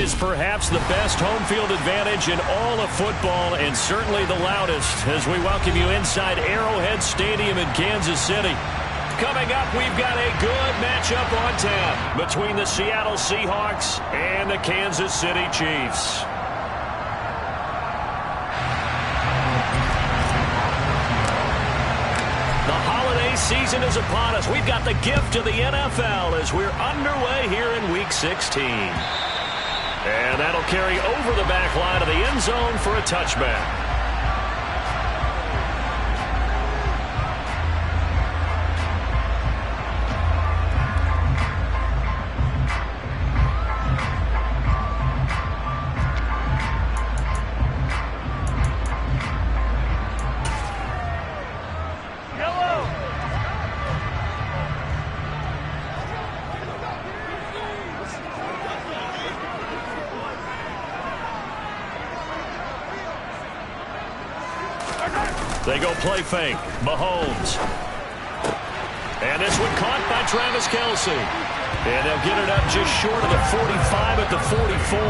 is perhaps the best home field advantage in all of football, and certainly the loudest, as we welcome you inside Arrowhead Stadium in Kansas City. Coming up, we've got a good matchup on tap between the Seattle Seahawks and the Kansas City Chiefs. Season is upon us. We've got the gift of the NFL as we're underway here in Week 16. And that'll carry over the back line of the end zone for a touchback. They go play fake. Mahomes. And this one caught by Travis Kelce. And they'll get it up just short of the 45 at the 44.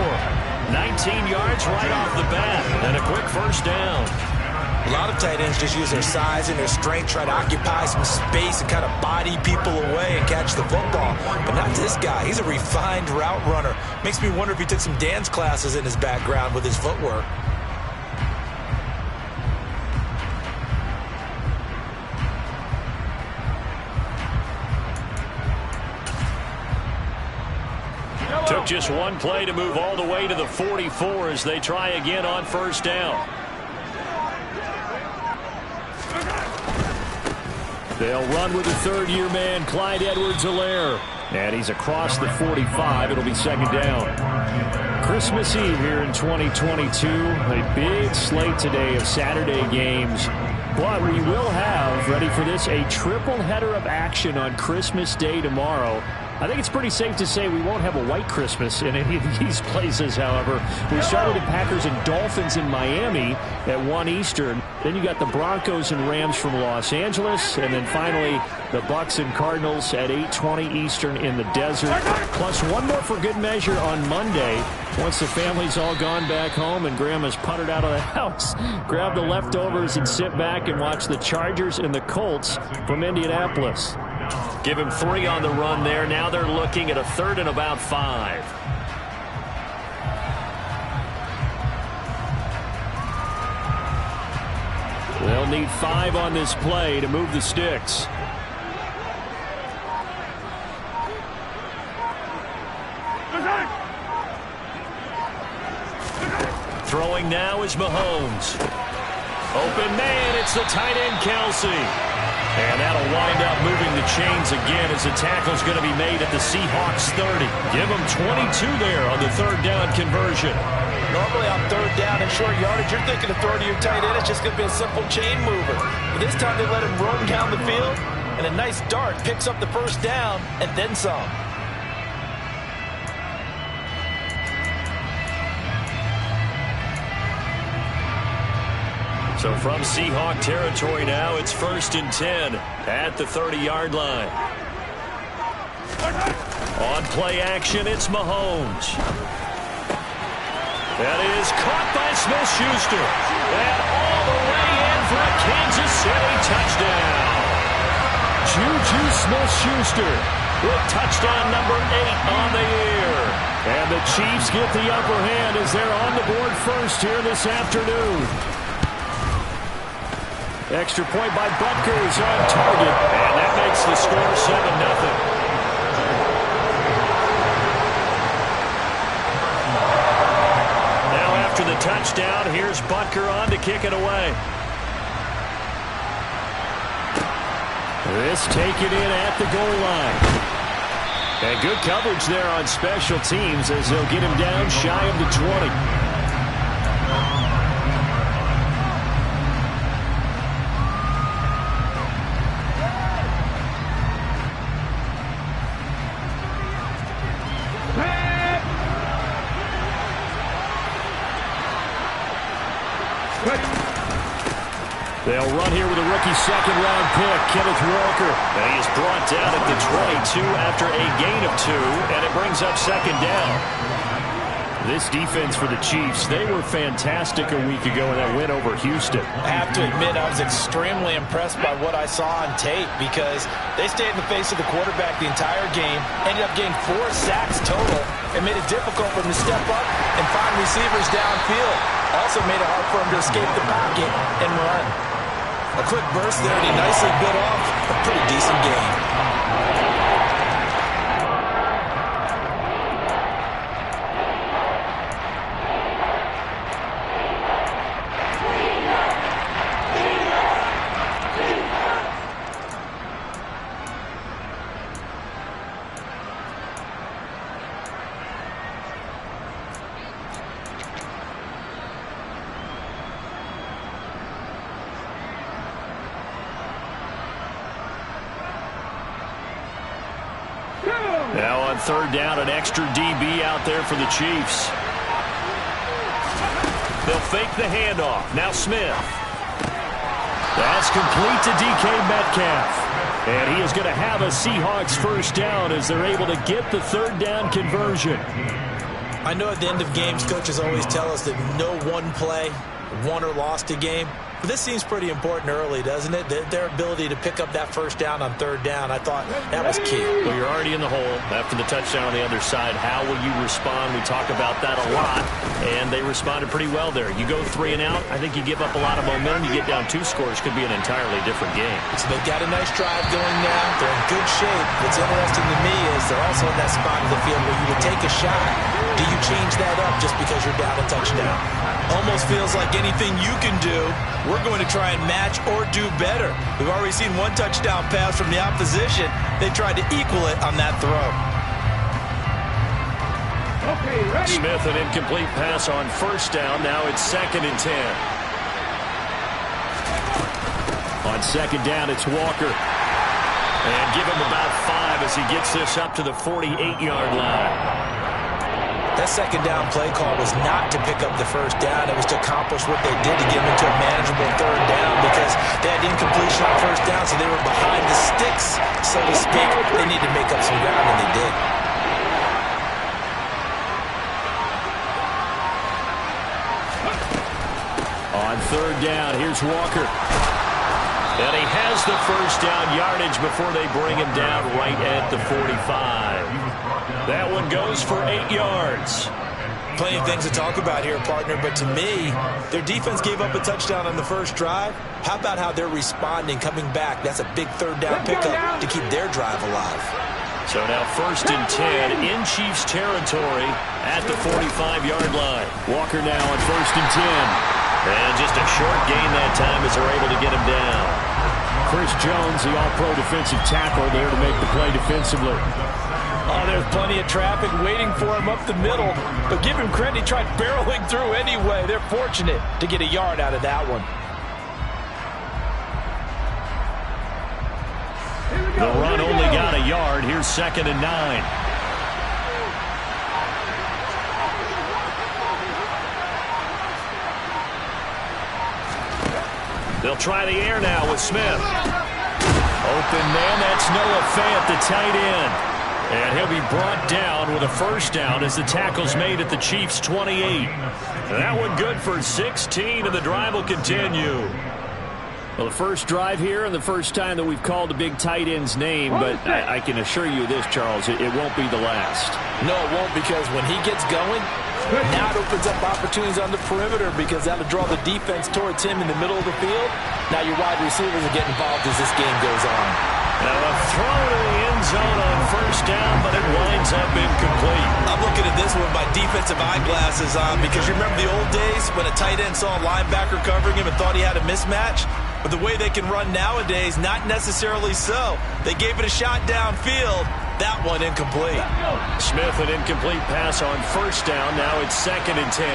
19 yards right off the bat. And a quick first down. A lot of tight ends just use their size and their strength, try to occupy some space and kind of body people away and catch the football. But not this guy. He's a refined route runner. Makes me wonder if he took some dance classes in his background with his footwork. Took just one play to move all the way to the 44 as they try again on first down. They'll run with the third-year man, Clyde Edwards-Helaire. And he's across the 45. It'll be second down. Christmas Eve here in 2022. A big slate today of Saturday games. But we will have, ready for this, a triple header of action on Christmas Day tomorrow. I think it's pretty safe to say we won't have a white Christmas in any of these places, however. We start with the Packers and Dolphins in Miami at 1 Eastern. Then you got the Broncos and Rams from Los Angeles. And then finally, the Bucs and Cardinals at 8:20 Eastern in the desert. Plus one more for good measure on Monday. Once the family's all gone back home and Grandma's puttered out of the house, grab the leftovers and sit back and watch the Chargers and the Colts from Indianapolis. Give him 3 on the run there. Now they're looking at a third and about 5. They'll need 5 on this play to move the sticks. Throwing now is Mahomes. Open man, it's the tight end Kelce. And that'll wind up moving the chains again as the tackle's going to be made at the Seahawks 30. Give them 22 there on the third down conversion. Normally on third down and short yardage, you're thinking of throwing to your tight end. It's just going to be a simple chain mover. But this time they let him roam down the field, and a nice dart picks up the first down and then some. So from Seahawk territory now, it's 1st and 10 at the 30-yard line. On play action, it's Mahomes. That is caught by Smith-Schuster. And all the way in for a Kansas City touchdown. Juju Smith-Schuster with touchdown number 8 on the year. And the Chiefs get the upper hand as they're on the board first here this afternoon. Extra point by Butker is on target, and that makes the score 7-0. Now after the touchdown, here's Butker on to kick it away. This taken in at the goal line. And good coverage there on special teams as they'll get him down shy of the 20. They'll run here with a rookie second-round pick, Kenneth Walker. And he is brought down at the 22 after a gain of 2, and it brings up second down. This defense for the Chiefs, they were fantastic a week ago in that win over Houston. I have to admit, I was extremely impressed by what I saw on tape because they stayed in the face of the quarterback the entire game, ended up getting 4 sacks total, and made it difficult for him to step up and find receivers downfield. Also made it hard for him to escape the pocket and run. A quick burst there, and he nicely bit off a pretty decent game. Now on third down, an extra DB out there for the Chiefs. They'll fake the handoff. Now Smith. That's complete to DK Metcalf. And he is going to have a Seahawks first down as they're able to get the third down conversion. I know at the end of games, coaches always tell us that no one play won or lost a game. But this seems pretty important early, doesn't it? Their ability to pick up that first down on third down, I thought that was key. Well, you're already in the hole after the touchdown on the other side. How will you respond? We talk about that a lot, and they responded pretty well there. You go 3 and out, I think you give up a lot of momentum. You get down 2 scores, could be an entirely different game. So they've got a nice drive going now. They're in good shape. What's interesting to me is they're also in that spot of the field where you would take a shot. Do you change that up just because you're down a touchdown? Almost feels like anything you can do, we're going to try and match or do better. We've already seen 1 touchdown pass from the opposition. They tried to equal it on that throw. Okay, ready. Smith, an incomplete pass on first down. Now it's 2nd and 10. On second down, it's Walker. And give him about 5 as he gets this up to the 48-yard line. That second down play call was not to pick up the first down. It was to accomplish what they did to get them into a manageable third down because they had incompletion on first down, so they were behind the sticks, so to speak. They need to make up some ground, and they did. On third down, here's Walker. And he has the first down yardage before they bring him down right at the 45. That one goes for 8 yards. Plenty of things to talk about here, partner, but to me, their defense gave up a touchdown on the first drive. How about how they're responding, coming back? That's a big third down pickup to keep their drive alive. So now 1st and 10 in Chiefs territory at the 45-yard line. Walker now on 1st and 10. And just a short gain that time as they're able to get him down. Chris Jones, the all-pro defensive tackle, there to make the play defensively. Oh, there's plenty of traffic waiting for him up the middle. But give him credit, he tried barreling through anyway. They're fortunate to get a yard out of that one. The run only got a yard. Here's 2nd and 9. They'll try the air now with Smith. Open man, that's Noah Fant, the tight end. And he'll be brought down with a first down as the tackle's made at the Chiefs' 28. That one good for 16, and the drive will continue. Well, the first drive here and the first time that we've called a big tight end's name, but I can assure you this, Charles, it won't be the last. No, it won't, because when he gets going, now it opens up opportunities on the perimeter because that'll draw the defense towards him in the middle of the field. Now your wide receivers will get involved as this game goes on. Now a throw to the end zone on first down, but it winds up incomplete. I'm looking at this one with my defensive eyeglasses on because you remember the old days when a tight end saw a linebacker covering him and thought he had a mismatch? But the way they can run nowadays, not necessarily so. They gave it a shot downfield. That one incomplete. Smith, an incomplete pass on first down. Now it's 2nd and 10.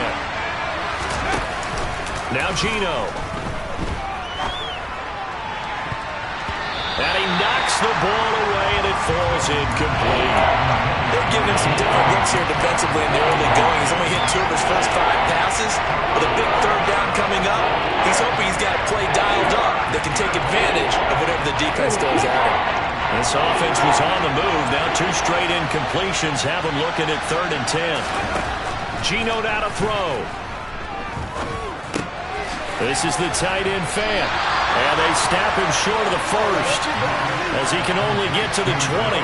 Now Geno. And he knocks the ball away, and it falls incomplete. They're giving him some different looks here defensively in the early going. He's only hit 2 of his first 5 passes. With a big third down coming up, he's hoping he's got a play dialed up that can take advantage of whatever the defense throws at him. This offense was on the move. Now 2 straight incompletions have him looking at 3rd and 10. Geno now to throw. This is the tight end fan. And they snap him short of the first as he can only get to the 20.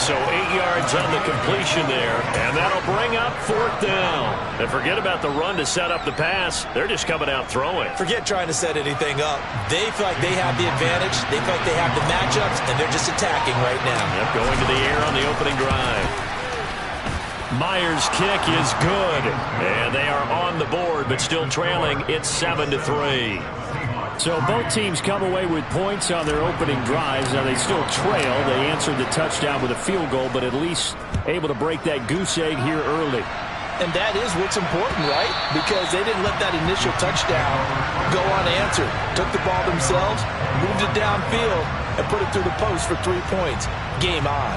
So 8 yards on the completion there, and that'll bring up 4th down. And forget about the run to set up the pass. They're just coming out throwing. Forget trying to set anything up. They feel like they have the advantage. They feel like they have the matchups, and they're just attacking right now. Yep, going to the air on the opening drive. Myers' kick is good, and they are on the board, but still trailing. It's 7-3. So both teams come away with points on their opening drives. Now they still trail. They answered the touchdown with a field goal, but at least able to break that goose egg here early. And that is what's important, right? Because they didn't let that initial touchdown go unanswered. Took the ball themselves, moved it downfield, and put it through the post for 3 points. Game on.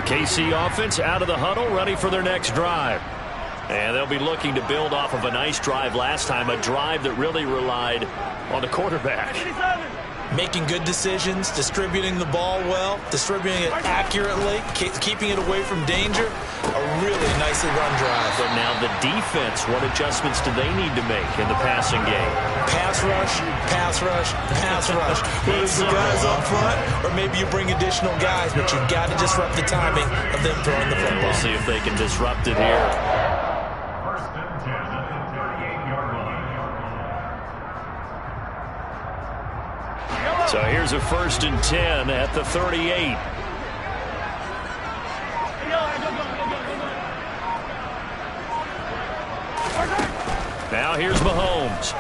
KC offense out of the huddle, ready for their next drive. And they'll be looking to build off of a nice drive last time, a drive that really relied on the quarterback. Making good decisions, distributing the ball well, distributing it accurately, keeping it away from danger. A really nicely run drive. But now the defense, what adjustments do they need to make in the passing game? Pass rush, pass rush, pass rush. Whether it's the guys up front or maybe you bring additional guys, but you've got to disrupt the timing of them throwing the football. We'll see if they can disrupt it here. So here's a 1st and 10 at the 38. Now here's Mahomes.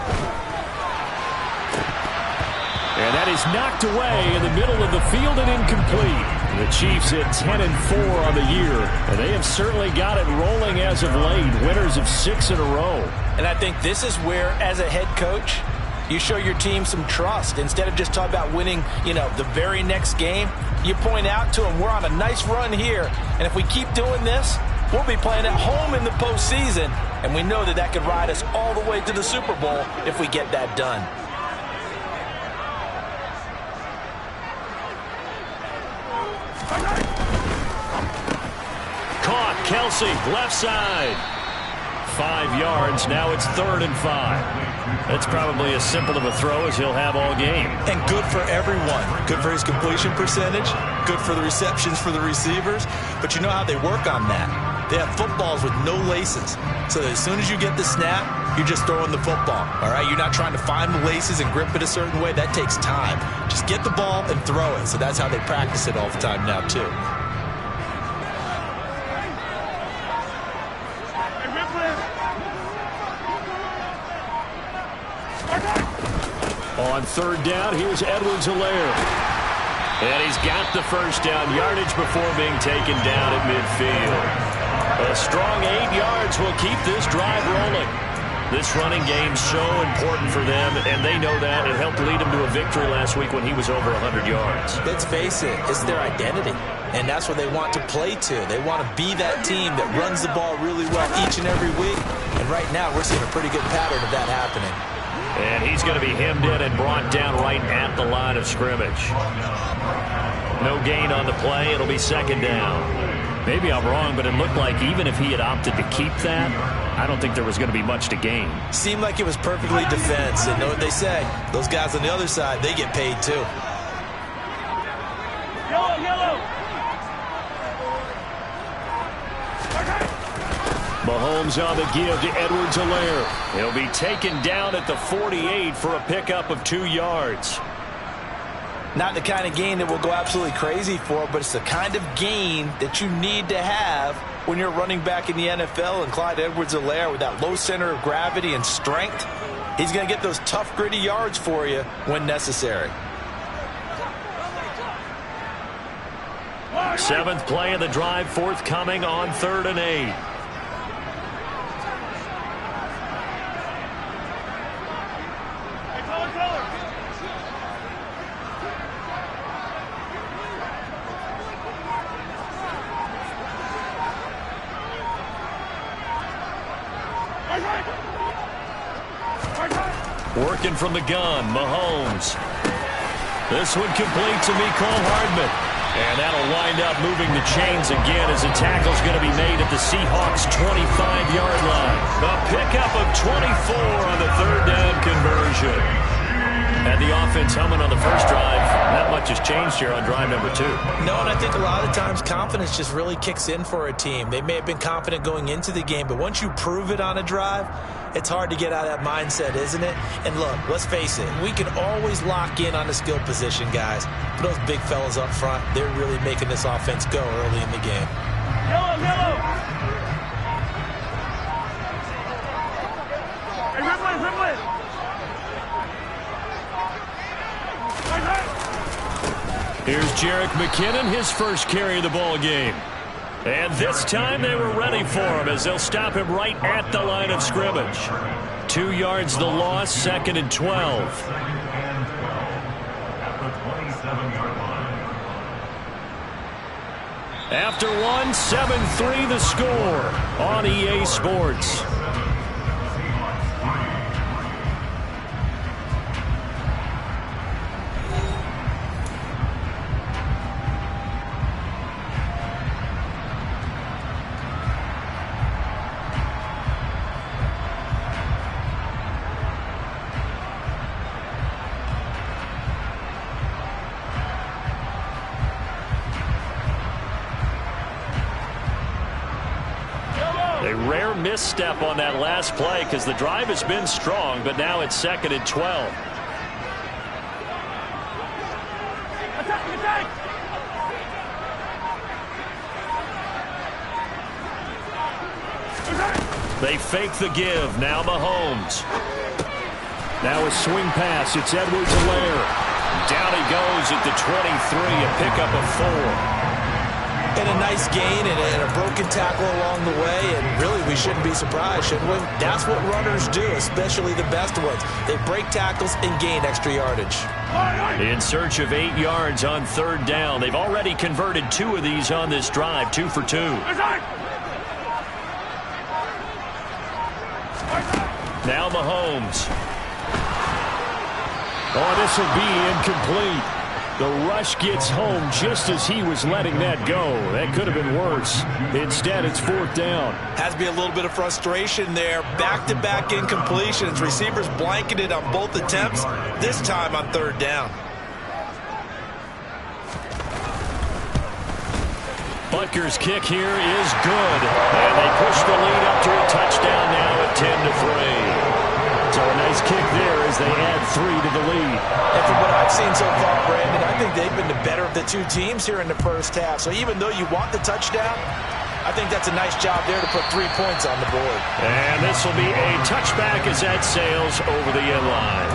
And that is knocked away in the middle of the field and incomplete. The Chiefs at 10-4 on the year, and they have certainly got it rolling as of late. Winners of 6 in a row. And I think this is where, as a head coach, you show your team some trust. Instead of just talking about winning, the very next game, you point out to them, we're on a nice run here, and if we keep doing this, we'll be playing at home in the postseason, and we know that could ride us all the way to the Super Bowl if we get that done. Caught, Kelsey, left side. 5 yards, now it's 3rd and 5. That's probably as simple of a throw as he'll have all game. And good for everyone. Good for his completion percentage. Good for the receptions for the receivers. But you know how they work on that. They have footballs with no laces. So as soon as you get the snap, you're just throwing the football. All right? You're not trying to find the laces and grip it a certain way. That takes time. Just get the ball and throw it. So that's how they practice it all the time now, too. On 3rd down, here's Edwards-Helaire. And he's got the 1st down yardage before being taken down at midfield. A strong 8 yards will keep this drive rolling. This running game's so important for them, and they know that. It helped lead them to a victory last week when he was over 100 yards. Let's face it, it's their identity, and that's what they want to play to. They want to be that team that runs the ball really well each and every week, and right now we're seeing a pretty good pattern of that happening. And he's going to be hemmed in and brought down right at the line of scrimmage. No gain on the play. It'll be 2nd down. Maybe I'm wrong, but it looked like even if he had opted to keep that, I don't think there was going to be much to gain. Seemed like it was perfectly defense. And know what they say? Those guys on the other side, they get paid too. Yellow. Mahomes on the give to Edwards-Helaire. He'll be taken down at the 48 for a pickup of 2 yards. Not the kind of gain that we'll go absolutely crazy for, but it's the kind of gain that you need to have when you're running back in the NFL. And Clyde Edwards-Helaire, with that low center of gravity and strength, he's going to get those tough, gritty yards for you when necessary. 7th play of the drive forthcoming on 3rd and 8. Working from the gun, Mahomes. This one complete to Mecole Hardman. And that'll wind up moving the chains again as a tackle's going to be made at the Seahawks' 25-yard line. A pickup of 24 on the third down conversion. And the offense humming on the first drive. Not much has changed here on drive number 2. No, and I think a lot of times confidence just really kicks in for a team. They may have been confident going into the game, but once you prove it on a drive, it's hard to get out of that mindset, isn't it? And look, let's face it, we can always lock in on the skill position, guys. But those big fellas up front, they're really making this offense go early in the game. Yellow, yellow. Hey, Rimley. Here's Jerick McKinnon, his first carry of the ball game. And this time they were ready for him as they'll stop him right at the line of scrimmage. 2 yards the loss, 2nd and 12. After one, 7-3 the score on EA Sports. A rare misstep on that last play because the drive has been strong, but now it's 2nd and 12. They fake the give. Now Mahomes. Now a swing pass. It's Edwards-Helaire. Down he goes at the 23, a pickup of 4. And a nice gain and a broken tackle along the way, and really we shouldn't be surprised, shouldn't we? That's what runners do, especially the best ones. They break tackles and gain extra yardage. In search of 8 yards on 3rd down. They've already converted 2 of these on this drive, 2 for 2. Now Mahomes. Oh, this will be incomplete. The rush gets home just as he was letting that go. That could have been worse. Instead, it's 4th down. Has to be a little bit of frustration there. Back-to-back incompletions. Receivers blanketed on both attempts, this time on 3rd down. Butker's kick here is good. And they push the lead up to a touchdown now at 10-3. So a nice kick there as they add 3 to the lead. And from what I've seen so far, Brandon, I think they've been the better of the 2 teams here in the first half. So even though you want the touchdown, I think that's a nice job there to put 3 points on the board. And this will be a touchback as that sails over the end line.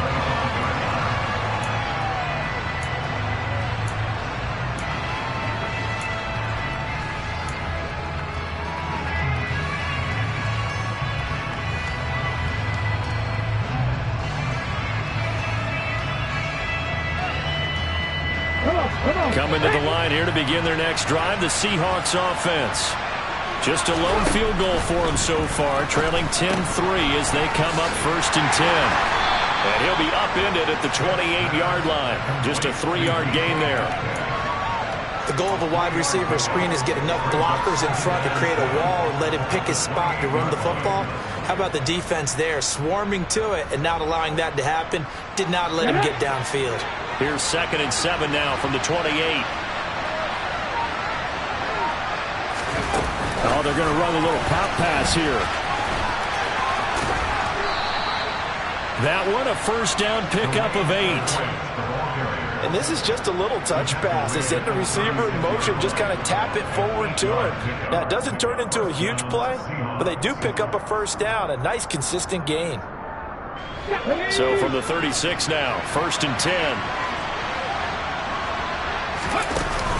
Coming to the line here to begin their next drive, the Seahawks offense. Just a lone field goal for them so far, trailing 10-3 as they come up 1st and 10. And he'll be upended at the 28-yard line. Just a 3-yard gain there. The goal of a wide receiver screen is get enough blockers in front to create a wall and let him pick his spot to run the football. How about the defense there, swarming to it and not allowing that to happen? Did not let him get downfield. Here's 2nd and 7 now from the 28. Oh, they're going to run a little pop pass here. That one, a 1st down pickup of 8. And this is just a little touch pass. They send the receiver in motion, just kind of tap it forward to him. Now, it doesn't turn into a huge play, but they do pick up a 1st down, a nice, consistent gain. So from the 36 now, 1st and 10.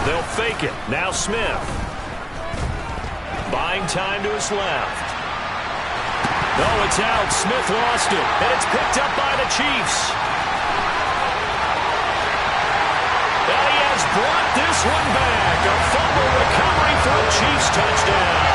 They'll fake it. Now Smith. Buying time to his left. No, it's out. Smith lost it. And it's picked up by the Chiefs. And he has brought this one back. A fumble recovery for a Chiefs touchdown.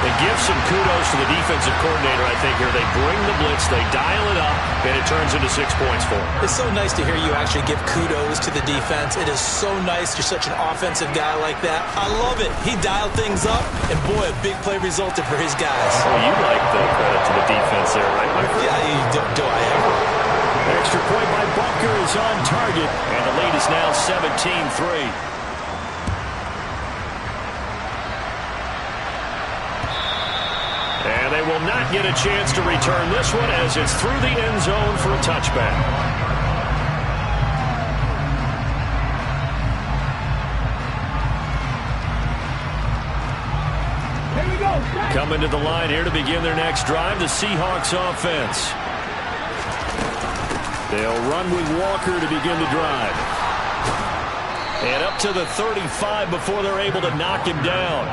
They give some kudos to the defensive coordinator, I think, here. They bring the blitz, they dial it up, and it turns into 6 points for them. It's so nice to hear you actually give kudos to the defense. It is so nice you're such an offensive guy like that. I love it. He dialed things up, and boy, a big play resulted for his guys. Well, you like the credit to the defense there, right, my friend? Yeah, do I ever? Extra point by Bunker is on target, and the lead is now 17-3. And they will not get a chance to return this one as it's through the end zone for a touchback. Here we go. Coming to the line here to begin their next drive, the Seahawks offense. They'll run with Walker to begin the drive. And up to the 35 before they're able to knock him down.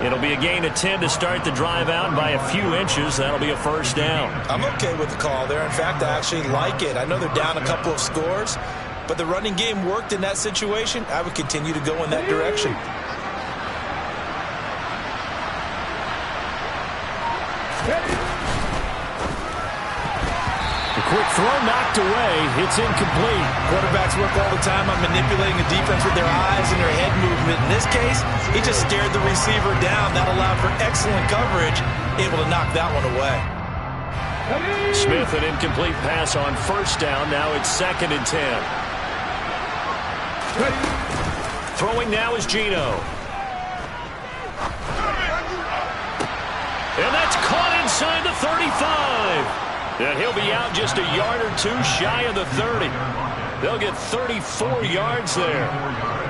It'll be a gain of 10 to start the drive out by a few inches. That'll be a first down. I'm okay with the call there. In fact, I actually like it. I know they're down a couple of scores, but the running game worked in that situation. I would continue to go in that direction. Quick throw knocked away. It's incomplete. Quarterbacks work all the time on manipulating the defense with their eyes and their head movement. In this case, he just stared the receiver down. That allowed for excellent coverage, able to knock that one away. Smith, an incomplete pass on first down. Now it's 2nd and 10. Throwing now is Geno. And that's caught inside the 35. And he'll be out just a yard or two shy of the 30. They'll get 34 yards there.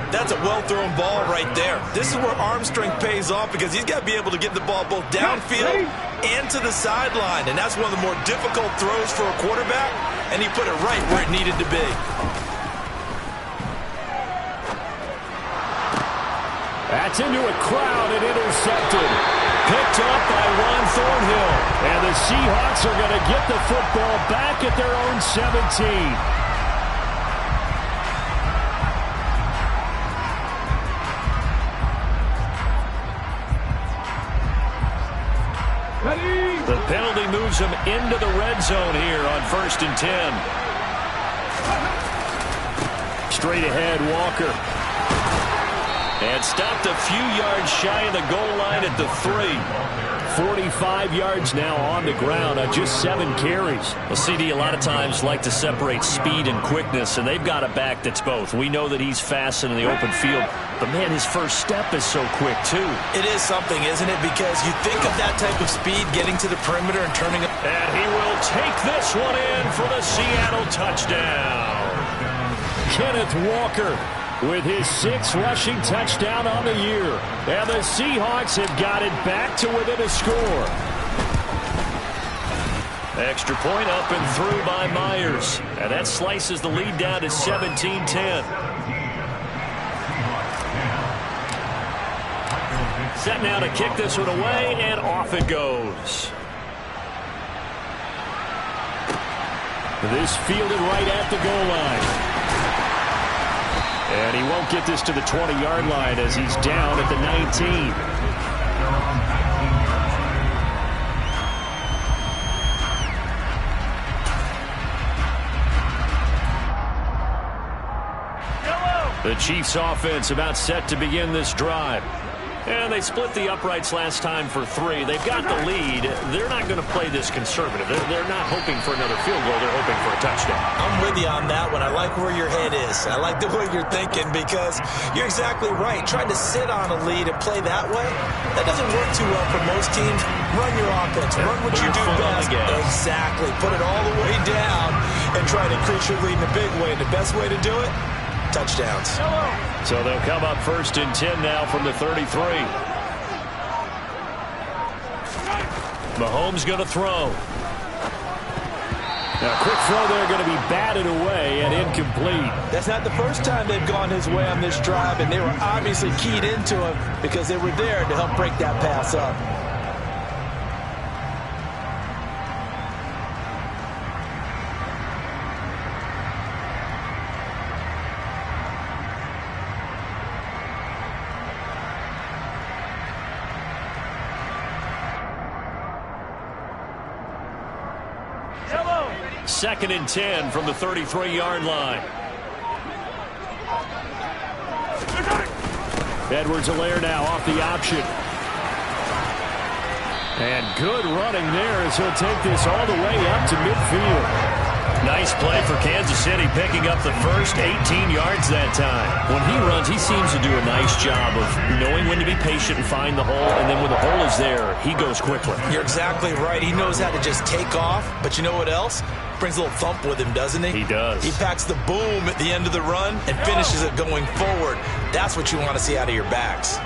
That's a well-thrown ball right there. This is where arm strength pays off because he's got to be able to get the ball both downfield and to the sideline. And that's one of the more difficult throws for a quarterback, and he put it right where it needed to be. That's into a crowd and intercepted. Picked up by Ron Thornhill. And the Seahawks are going to get the football back at their own 17. The penalty moves them into the red zone here on 1st and 10. Straight ahead, Walker. And stopped a few yards shy of the goal line at the 3. 45 yards now on the ground on just 7 carries. Well, CD, a lot of times like to separate speed and quickness, and they've got a back that's both. We know that he's fast in the open field, but, man, his first step is so quick, too. It is something, isn't it? Because you think of that type of speed getting to the perimeter and turning it. And he will take this one in for the Seattle touchdown. Kenneth Walker with his 6th rushing touchdown on the year. And the Seahawks have got it back to within a score. Extra point up and through by Myers. And that slices the lead down to 17-10. Set now to kick this one away, and off it goes. This fielded right at the goal line. And he won't get this to the 20-yard line as he's down at the 19. The Chiefs offense about set to begin this drive. And they split the uprights last time for 3. They've got the lead. They're not going to play this conservative. They're not hoping for another field goal. They're hoping for a touchdown. I'm with you on that one. I like where your head is. I like the way you're thinking because you're exactly right. Trying to sit on a lead and play that way, that doesn't work too well for most teams. Run your offense. Run what you do best. Exactly. Put it all the way down and try to increase your lead in a big way. And the best way to do it, touchdowns. So they'll come up 1st and 10 now from the 33. Mahomes going to throw. Now, a quick throw there going to be batted away and incomplete. That's not the first time they've gone his way on this drive, and they were obviously keyed into him because they were there to help break that pass up. 2nd and 10 from the 33-yard line. Edwards-Helaire now off the option. And good running there as he'll take this all the way up to midfield. Nice play for Kansas City, picking up the first 18 yards that time. When he runs, he seems to do a nice job of knowing when to be patient and find the hole, and then when the hole is there, he goes quickly. You're exactly right. He knows how to just take off, but you know what else? Brings a little thump with him, doesn't he? He does. He packs the boom at the end of the run and finishes it going forward. That's what you want to see out of your backs.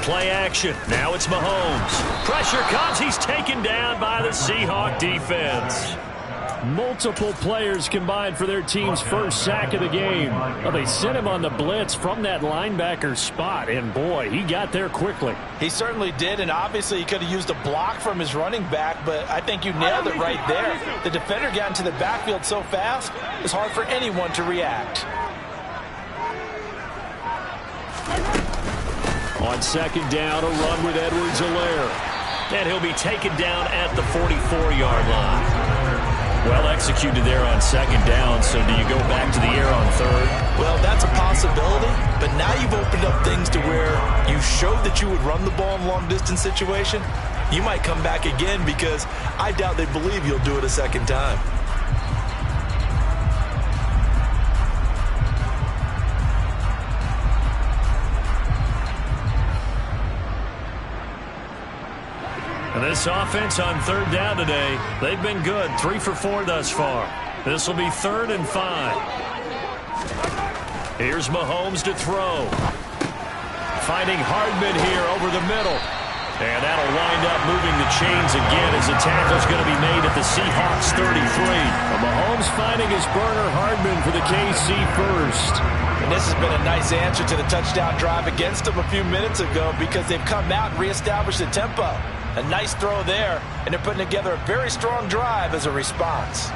Play action. Now it's Mahomes. Pressure comes. He's taken down by the Seahawks defense. Multiple players combined for their team's first sack of the game. Well, they sent him on the blitz from that linebacker spot, and boy, he got there quickly. He certainly did, and obviously he could have used a block from his running back, but I think you nailed it right there. The defender got into the backfield so fast, it's hard for anyone to react. On 2nd down, a run with Edwards-Helaire. And he'll be taken down at the 44-yard line. Well executed there on 2nd down, so do you go back to the air on 3rd? Well, that's a possibility, but now you've opened up things to where you showed that you would run the ball in long-distance situation. You might come back again because I doubt they believe you'll do it a second time. And this offense on 3rd down today, they've been good. 3 for 4 thus far. This will be 3rd and 5. Here's Mahomes to throw. Finding Hardman here over the middle. And that'll wind up moving the chains again as the tackle's going to be made at the Seahawks 33. Well, Mahomes finding his burner Hardman for the KC first. And this has been a nice answer to the touchdown drive against them a few minutes ago because they've come out and reestablished the tempo. A nice throw there, and they're putting together a very strong drive as a response.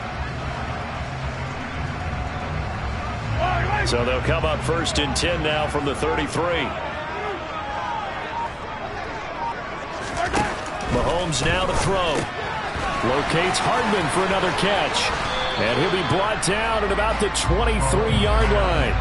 So they'll come up 1st and 10 now from the 33. Mahomes now to throw. Locates Hardman for another catch. And he'll be brought down at about the 23-yard line.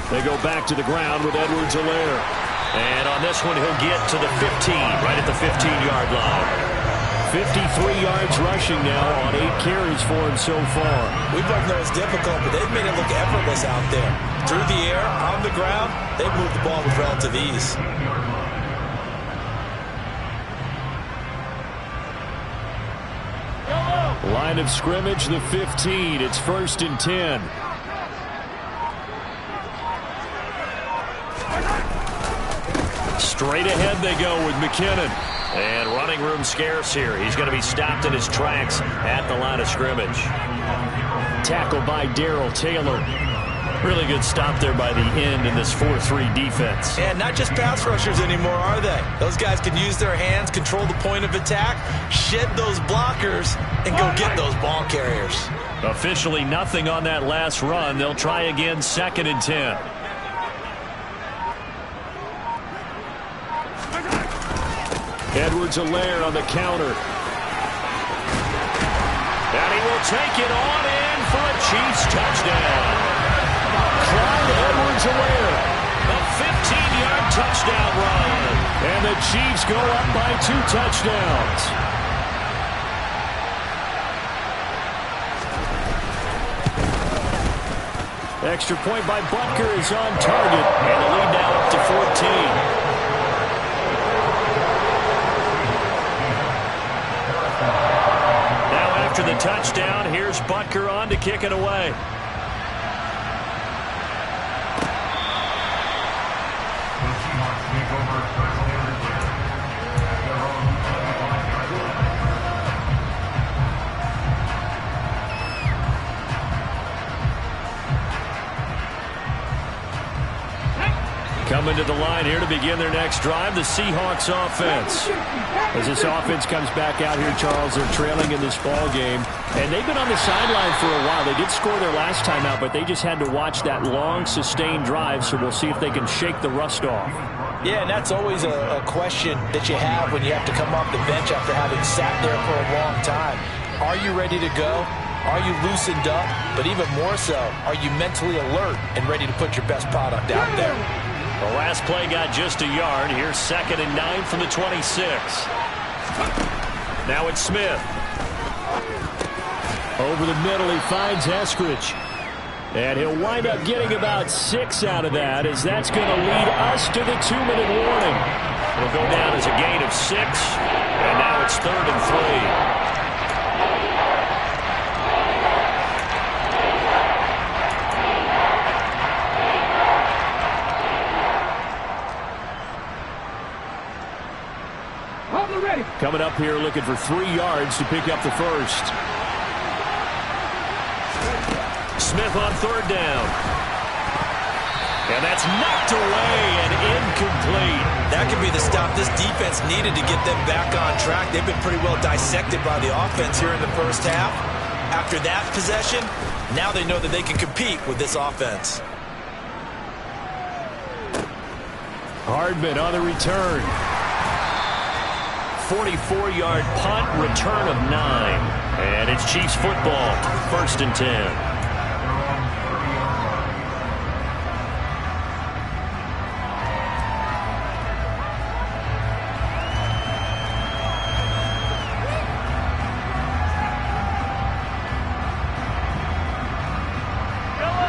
They go back to the ground with Edwards-Helaire. And on this one, he'll get to the 15, right at the 15-yard line. 53 yards rushing now on 8 carries for him so far. We both know it's difficult, but they've made it look effortless out there. Through the air, on the ground, they've moved the ball with relative ease. Line of scrimmage, the 15. It's 1st and 10. Straight ahead they go with McKinnon. And running room scarce here. He's going to be stopped in his tracks at the line of scrimmage. Tackled by Darrell Taylor. Really good stop there by the end in this 4-3 defense. And not just pass rushers anymore, are they? Those guys can use their hands, control the point of attack, shed those blockers, and go get those ball carriers. Officially nothing on that last run. They'll try again 2nd and 10. Edwards-Helaire on the counter. And he will take it on in for a Chiefs touchdown. Clyde Edwards-Helaire, a 15-yard touchdown run. And the Chiefs go up by 2 touchdowns. Extra point by Butker is on target. And the lead now up to 14. After the touchdown, here's Butker on to kick it away. Coming to the line here to begin their next drive, the Seahawks offense. As this offense comes back out here, Charles, they're trailing in this ball game. And they've been on the sideline for a while. They did score their last time out, but they just had to watch that long, sustained drive, so we'll see if they can shake the rust off. Yeah, and that's always a question that you have when you have to come off the bench after having sat there for a long time. Are you ready to go? Are you loosened up? But even more so, are you mentally alert and ready to put your best product out there? The last play got just a yard. Here's 2nd and 9 from the 26. Now it's Smith. Over the middle, he finds Eskridge. And he'll wind up getting about 6 out of that, as that's going to lead us to the 2-minute warning. It'll go down as a gain of 6, and now it's 3rd and 3. Coming up here looking for 3 yards to pick up the first. Smith on 3rd down. And that's knocked away and incomplete. That could be the stop this defense needed to get them back on track. They've been pretty well dissected by the offense here in the first half. After that possession, now they know that they can compete with this offense. Hardman on the return. 44-yard punt, return of 9. And it's Chiefs football, 1st and 10.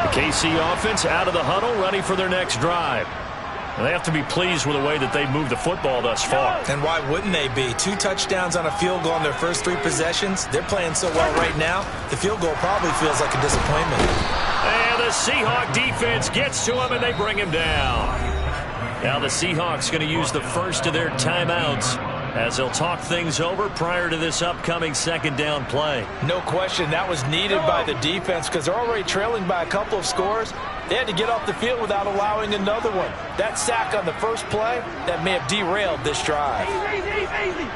The KC offense out of the huddle, ready for their next drive. And they have to be pleased with the way that they've moved the football thus far. And why wouldn't they be? 2 touchdowns on a field goal in their first 3 possessions. They're playing so well right now, the field goal probably feels like a disappointment. And the Seahawk defense gets to him, and they bring him down. Now the Seahawks going to use the first of their timeouts as they'll talk things over prior to this upcoming 2nd down play. No question, that was needed by the defense because they're already trailing by a couple of scores. They had to get off the field without allowing another one. That sack on the first play, that may have derailed this drive. Easy.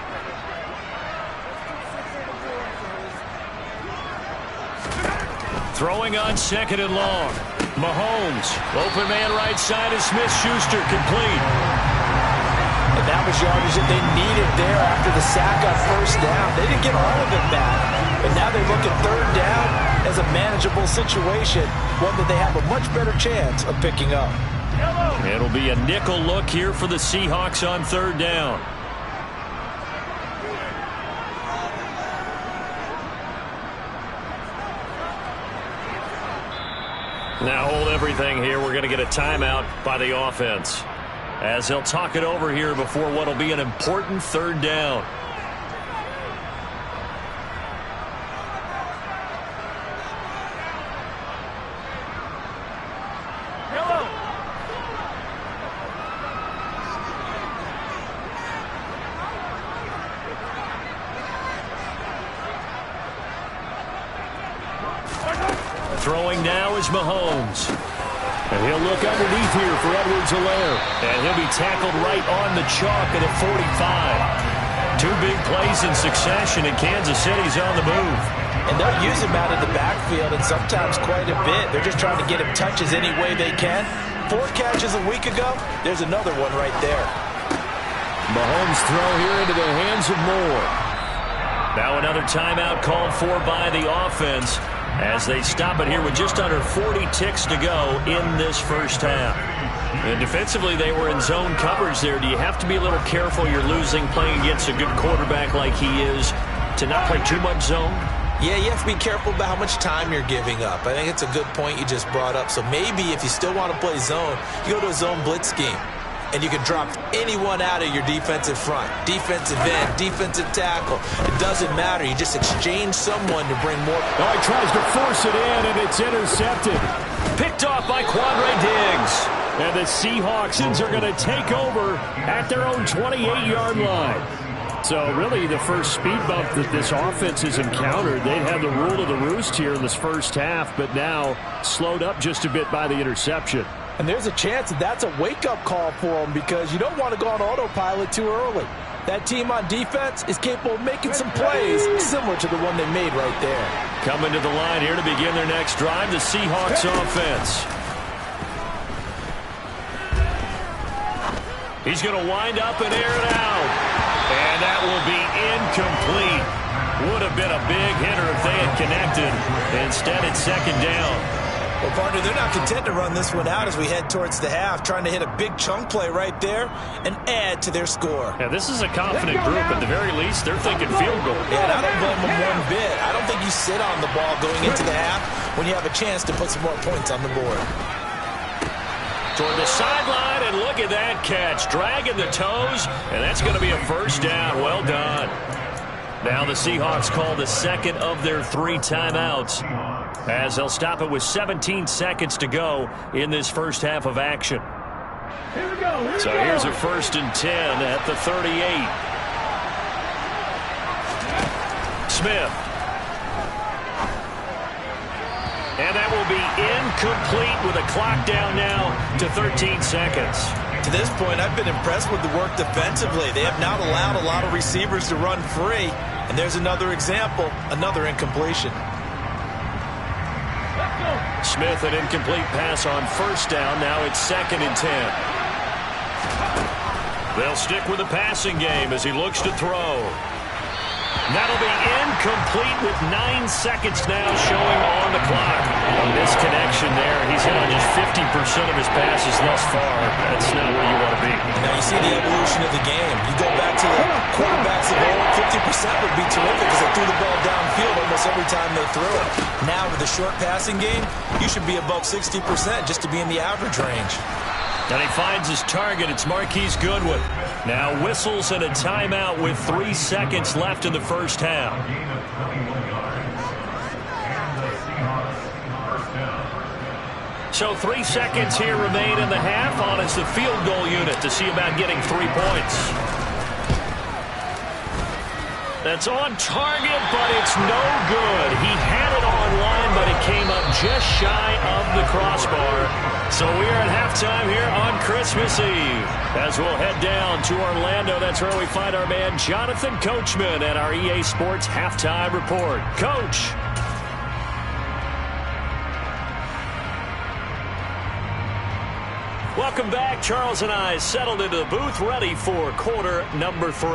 Throwing on 2nd and long. Mahomes, open man right side of Smith-Schuster, complete. And that was yardage that they needed there after the sack on 1st down. They didn't get all of it back. But now they look at 3rd down as a manageable situation, one that they have a much better chance of picking up. It'll be a nickel look here for the Seahawks on 3rd down. Now hold everything here. We're going to get a timeout by the offense as they'll talk it over here before what will be an important 3rd down. Throwing now is Mahomes. And he'll look underneath here for Edwards-Helaire. And he'll be tackled right on the chalk at 45. 2 big plays in succession, and Kansas City's on the move. And they'll use him out of the backfield, and sometimes quite a bit. They're just trying to get him touches any way they can. 4 catches a week ago. There's another one right there. Mahomes' throw here into the hands of Moore. Now another timeout called for by the offense as they stop it here with just under 40 ticks to go in this first half. And defensively, they were in zone coverage there. Do you have to be a little careful? You're losing playing against a good quarterback like he is to not play too much zone? Yeah, you have to be careful about how much time you're giving up. I think it's a good point you just brought up. So maybe if you still want to play zone, you go to a zone blitz scheme. And you can drop anyone out of your defensive front. Defensive end, defensive tackle. It doesn't matter. You just exchange someone to bring more. Oh, he tries to force it in, and it's intercepted. Picked off by Quandre Diggs. And the Seahawks are going to take over at their own 28-yard line. So really the first speed bump that this offense has encountered, they'd had the rule of the roost here in this first half, but now slowed up just a bit by the interception. And there's a chance that that's a wake-up call for him because you don't want to go on autopilot too early. That team on defense is capable of making some plays similar to the one they made right there. Coming to the line here to begin their next drive, the Seahawks offense. He's going to wind up and air it out. And that will be incomplete. Would have been a big hitter if they had connected. Instead, it's second down. Well, partner, they're not content to run this one out as we head towards the half, trying to hit a big chunk play right there and add to their score. Yeah, this is a confident group. At the very least, they're thinking field goal. Yeah, and I don't blame them one bit. I don't think you sit on the ball going into the half when you have a chance to put some more points on the board. Toward the sideline, and look at that catch. Dragging the toes, and that's going to be a first down. Well done. Now the Seahawks call the second of their 3 timeouts as they'll stop it with 17 seconds to go in this first half of action. Here we go. So here's a 1st and 10 at the 38. Smith. And that will be incomplete with a clock down now to 13 seconds. To this point, I've been impressed with the work defensively. They have not allowed a lot of receivers to run free. And there's another example, another incompletion. Smith, an incomplete pass on 1st down. Now it's 2nd and 10. They'll stick with the passing game as he looks to throw. That'll be incomplete with 9 seconds now showing on the clock. A misconnection there. He's hit on just 50% of his passes thus far. That's not where you want to be. Now you see the evolution of the game. You go back to the quarterbacks of old, 50% would be terrific because they threw the ball downfield almost every time they threw it. Now with the short passing game, you should be above 60% just to be in the average range. And he finds his target. It's Marquise Goodwin. Now whistles and a timeout with 3 seconds left in the first half. So 3 seconds here remain in the half on as the field goal unit to see about getting 3 points. That's on target, but it's no good. He had it on line, but it came up just shy of the crossbar. So we are at halftime here on Christmas Eve. As we'll head down to Orlando, that's where we find our man Jonathan Coachman at our EA Sports Halftime Report. Coach. Welcome back. Charles and I settled into the booth, ready for quarter number 3.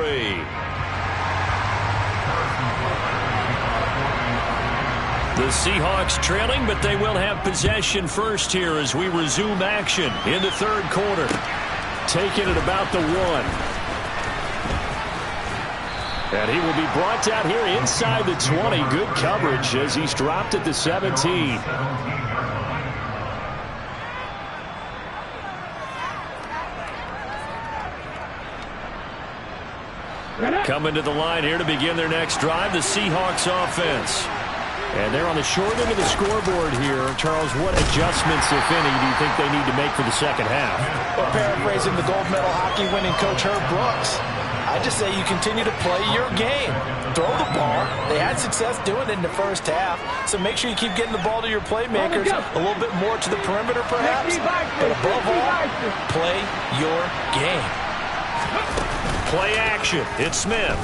The Seahawks trailing, but they will have possession first here as we resume action in the 3rd quarter. Taking it about the 1. And he will be brought down here inside the 20. Good coverage as he's dropped at the 17. Coming to the line here to begin their next drive, the Seahawks offense. And they're on the short end of the scoreboard here. Charles, what adjustments, if any, do you think they need to make for the second half? Well, paraphrasing the gold medal hockey winning coach Herb Brooks, I just say you continue to play your game. Throw the ball. They had success doing it in the first half, so make sure you keep getting the ball to your playmakers a little bit more to the perimeter perhaps. But above all, play your game. Play action. It's Smith.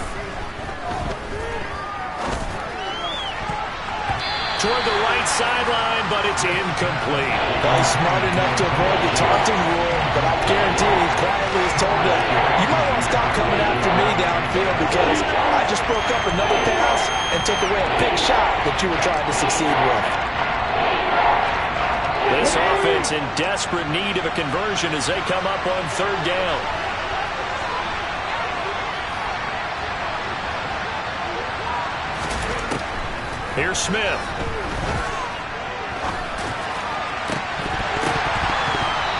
Toward the right sideline, but it's incomplete. Well, he's smart enough to avoid the taunting rule, but I guarantee he quietly has told them, you might want to stop coming after me downfield because I just broke up another pass and took away a big shot that you were trying to succeed with. This offense in desperate need of a conversion as they come up on 3rd down. Here's Smith.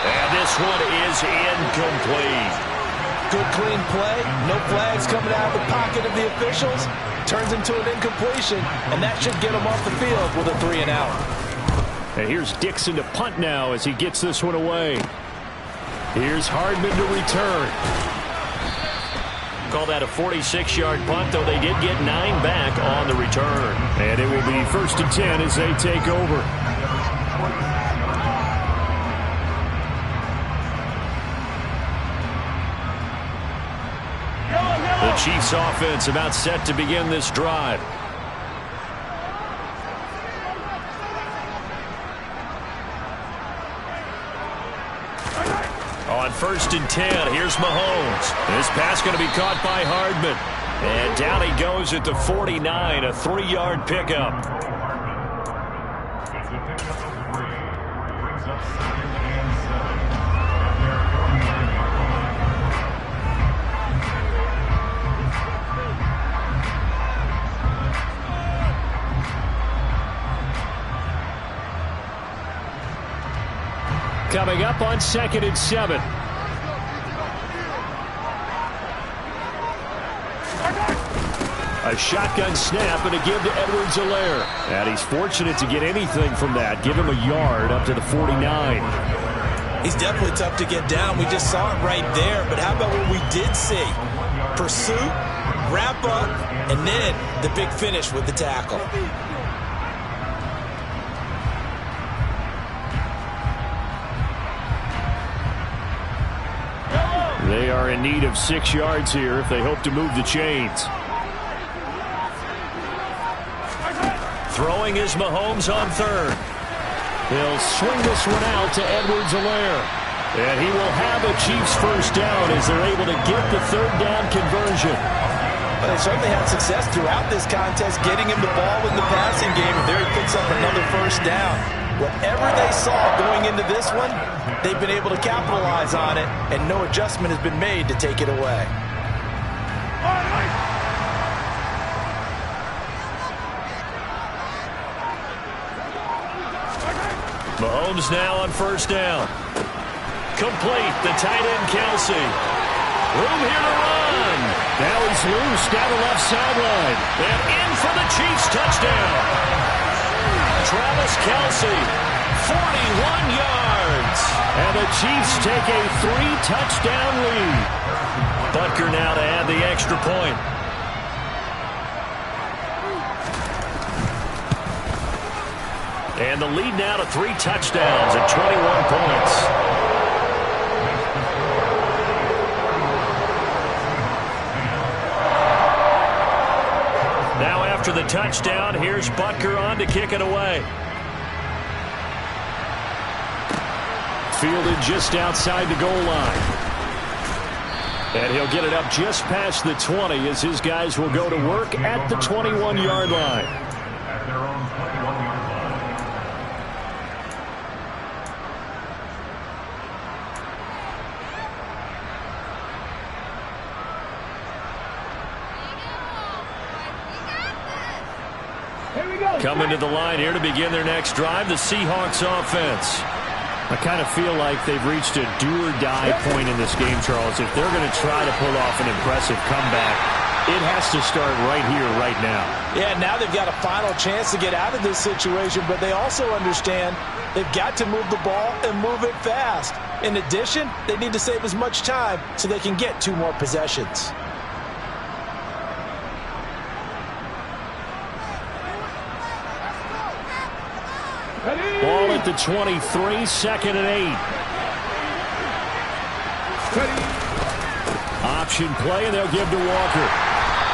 And this one is incomplete. Good clean play. No flags coming out of the pocket of the officials. Turns into an incompletion, and that should get him off the field with a 3 and out. And here's Dixon to punt now as he gets this one away. Here's Hardman to return. Call that a 46-yard punt, though they did get 9 back on the return. And it will be 1st and 10 as they take over. Chiefs offense about set to begin this drive. On 1st and 10, here's Mahomes. This pass going to be caught by Hardman. And down he goes at the 49, a 3-yard pickup. Coming up on 2nd and 7. A shotgun snap and a give to Edwards-Helaire. And he's fortunate to get anything from that. Give him a yard up to the 49. He's definitely tough to get down. We just saw it right there. But how about what we did see? Pursuit, wrap up, and then the big finish with the tackle. They are in need of 6 yards here if they hope to move the chains. Throwing is Mahomes on 3rd. He'll swing this one out to Edwards-Helaire. And he will have a Chiefs first down as they're able to get the 3rd down conversion. But they certainly had success throughout this contest, getting him the ball in the passing game. And there he picks up another first down. Whatever they saw going into this one, they've been able to capitalize on it, and no adjustment has been made to take it away. Mahomes now on 1st down. Complete, the tight end Kelsey. Room here to run. Now he's loose down the left sideline. And in for the Chiefs touchdown. Travis Kelsey, 41 yards. And the Chiefs take a 3-touchdown lead. Butker now to add the extra point. And the lead now to 3 touchdowns at 21 points. Now after the touchdown, here's Butker on to kick it away. Fielded just outside the goal line. And he'll get it up just past the 20 as his guys will go to work at the 21-yard line. Coming to the line here to begin their next drive, the Seahawks offense. I kind of feel like they've reached a do-or-die point in this game, Charles. If they're going to try to pull off an impressive comeback, it has to start right here, right now. Yeah, now they've got a final chance to get out of this situation, but they also understand they've got to move the ball and move it fast. In addition, they need to save as much time so they can get 2 more possessions. Ball at the 23, 2nd and 8. Option play, and they'll give to Walker.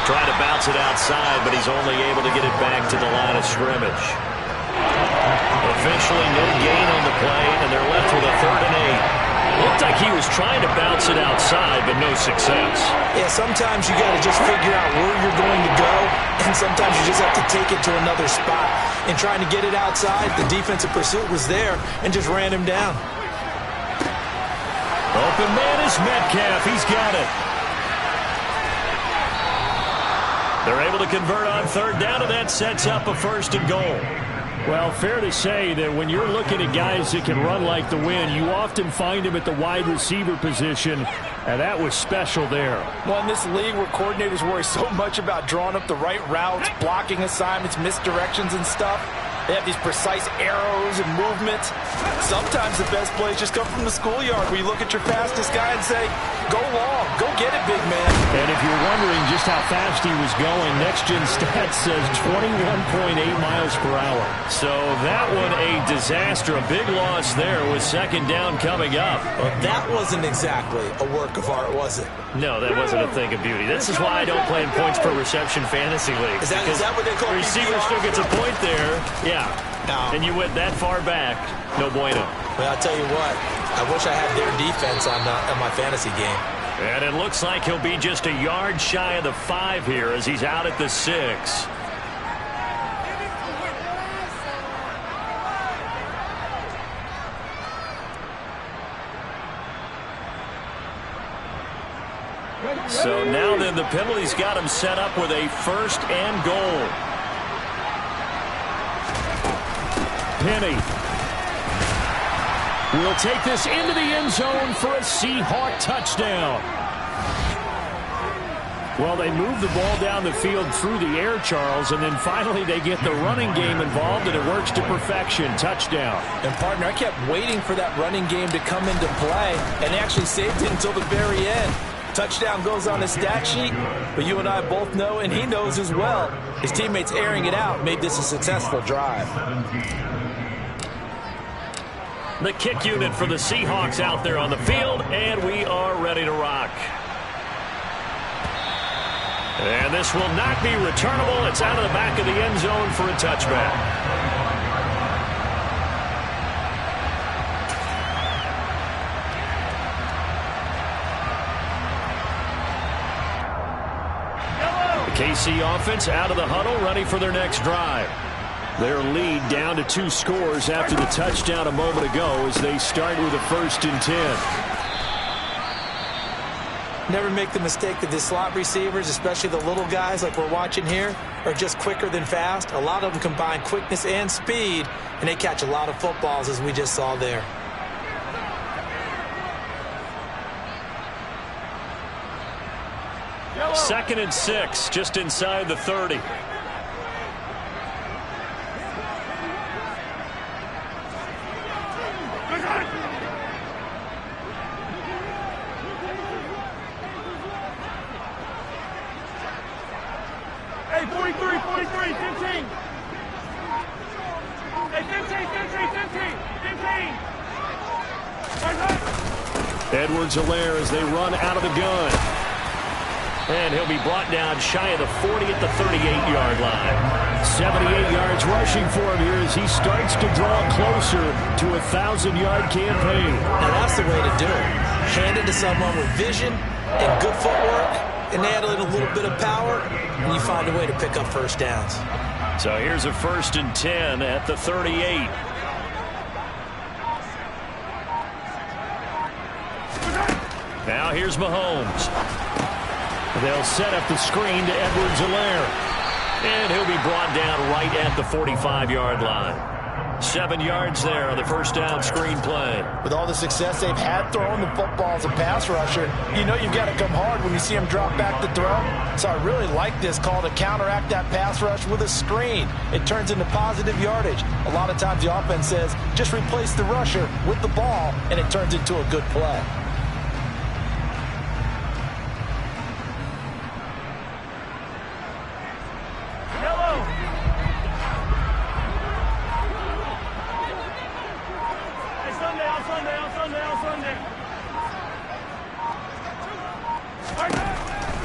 Trying to bounce it outside, but he's only able to get it back to the line of scrimmage. Officially no gain on the play, and they're left with a 3rd and 8. Looked like he was trying to bounce it outside, but no success. Yeah, sometimes you got to just figure out where you're going to go, and sometimes you just have to take it to another spot. And trying to get it outside, the defensive pursuit was there and just ran him down. Open man is Metcalf. He's got it. They're able to convert on 3rd down, and that sets up a 1st and goal. Well, fair to say that when you're looking at guys that can run like the wind, you often find them at the wide receiver position, and that was special there. Well, in this league where coordinators worry so much about drawing up the right routes, blocking assignments, misdirections and stuff, They have these precise arrows and movements. Sometimes the best plays just come from the schoolyard where you look at your fastest guy and say, go long, go get it, big man. And if you're wondering just how fast he was going, Next Gen Stats says 21.8 miles per hour. So that one a disaster. A big loss there with second down coming up. Well, that wasn't exactly a work of art, was it? No, that wasn't a thing of beauty. This is why I don't play in points per reception fantasy leagues. Is that what they call the receiver PPR? still gets a point there. Yeah. No. And you went that far back. No bueno. Well, I'll tell you what. I wish I had their defense on my fantasy game. And it looks like he'll be just a yard shy of the 5 here as he's out at the 6. So now then the penalty's got him set up with a 1st and goal. Penny will take this into the end zone for a Seahawk touchdown. Well, they move the ball down the field through the air, Charles, and then finally they get the running game involved, and it works to perfection. Touchdown. And, partner, I kept waiting for that running game to come into play and actually saved it until the very end. Touchdown goes on his stat sheet, but you and I both know, and he knows as well, his teammates airing it out made this a successful drive. The kick unit for the Seahawks out there on the field, and we are ready to rock. And this will not be returnable. It's out of the back of the end zone for a touchback. KC offense out of the huddle, ready for their next drive. Their lead down to 2 scores after the touchdown a moment ago as they start with a 1st and 10. Never make the mistake that the slot receivers, especially the little guys like we're watching here, are just quicker than fast. A lot of them combine quickness and speed, and they catch a lot of footballs, as we just saw there. Second and 6, just inside the 30. Hey, 43, 15. Hey, 15. Edwards-Helaire as they run out of the gun. And he'll be brought down shy of the 40 at the 38-yard line. 78 yards rushing for him here as he starts to draw closer to a 1,000-yard campaign. Now, that's the way to do it. Hand it to someone with vision and good footwork, and add in a little bit of power, and you find a way to pick up first downs. So here's a 1st and 10 at the 38. Now here's Mahomes. They'll set up the screen to Edwards-Helaire. And he'll be brought down right at the 45-yard line. 7 yards there on the first down screen play. With all the success they've had throwing the football as a pass rusher, you know you've got to come hard when you see him drop back to throw. So I really like this call to counteract that pass rush with a screen. It turns into positive yardage. A lot of times the offense says, just replace the rusher with the ball, and it turns into a good play.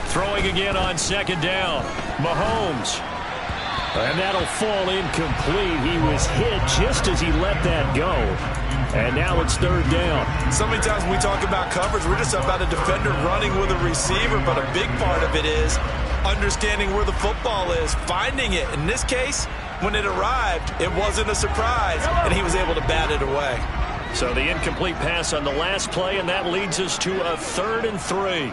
Throwing again on second down. Mahomes. And that'll fall incomplete. He was hit just as he let that go. And now it's 3rd down. So many times when we talk about coverage, we're just about a defender running with a receiver, but a big part of it is understanding where the football is, finding it. In this case, when it arrived, it wasn't a surprise, and he was able to bat it away. So the incomplete pass on the last play, and that leads us to a 3rd and 3.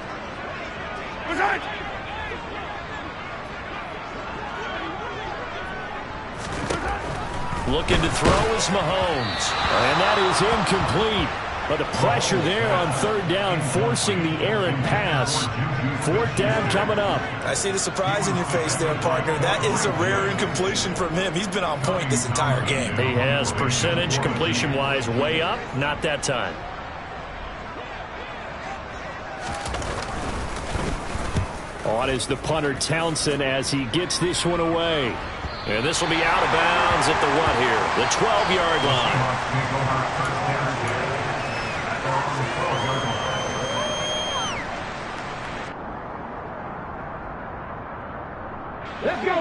Looking to throw is Mahomes. And that is incomplete. But the pressure there on third down, forcing the errant pass. Fourth down coming up. I see the surprise in your face there, partner. That is a rare incompletion from him. He's been on point this entire game. He has percentage completion-wise way up. Not that time. On is the punter Townsend as he gets this one away. And this will be out of bounds at the what here? The 12-yard line.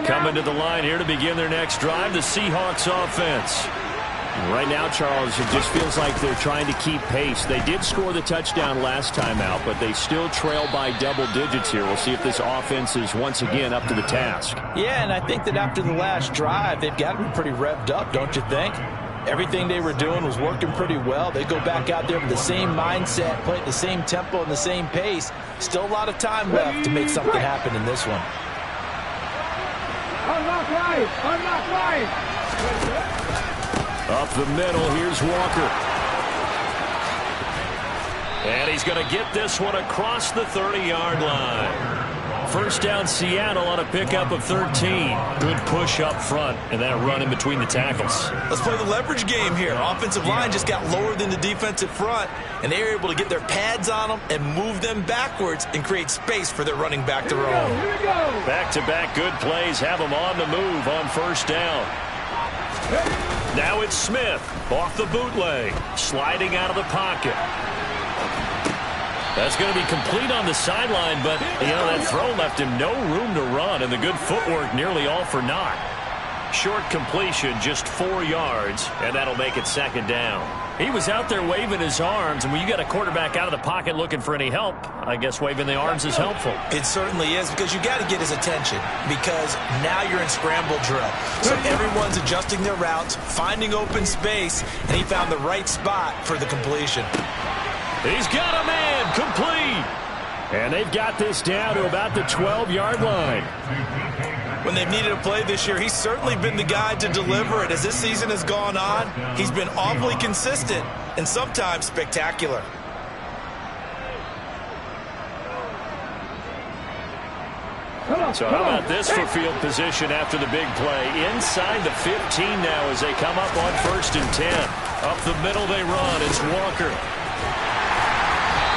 Coming to the line here to begin their next drive, the Seahawks offense. And right now, Charles, it just feels like they're trying to keep pace. They did score the touchdown last time out, but they still trail by double digits here. We'll see if this offense is once again up to the task. Yeah, and I think that after the last drive, they've got to be pretty revved up, don't you think? Everything they were doing was working pretty well. They go back out there with the same mindset, play at the same tempo and the same pace. Still a lot of time left to make something happen in this one. Unlock right! Unlock right! Up the middle, here's Walker. And he's going to get this one across the 30-yard line. First down, Seattle on a pickup of 13. Good push up front, and that run in between the tackles. Let's play the leverage game here. Offensive line just got lower than the defensive front, and they were able to get their pads on them and move them backwards and create space for their running back to roam. Back-to-back good plays have them on the move on first down. Now it's Smith off the bootleg, sliding out of the pocket. That's going to be complete on the sideline, but, you know, that throw left him no room to run, and the good footwork nearly all for naught. Short completion, just 4 yards, and that'll make it second down. He was out there waving his arms, and when you got a quarterback out of the pocket looking for any help, I guess waving the arms is helpful. It certainly is, because you got to get his attention, because now you're in scramble drill. So everyone's adjusting their routes, finding open space, and he found the right spot for the completion. He's got a man, complete. And they've got this down to about the 12-yard line. When they've needed a play this year, he's certainly been the guy to deliver it. As this season has gone on, he's been awfully consistent and sometimes spectacular. So how about this for field position after the big play? Inside the 15 now as they come up on 1st and 10. Up the middle they run. It's Walker.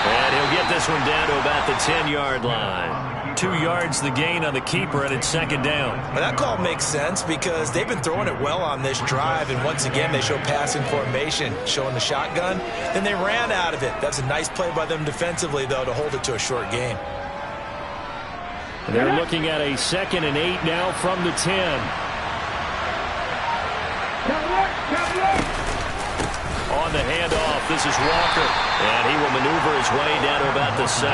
And he'll get this one down to about the 10-yard line. 2 yards the gain on the keeper, and it's second down. Well, that call makes sense because they've been throwing it well on this drive, and once again they show passing formation, showing the shotgun. Then they ran out of it. That's a nice play by them defensively, though, to hold it to a short gain. They're looking at a 2nd and 8 now from the 10. On the handoff, this is Walker, and he will maneuver his way down to about the 7.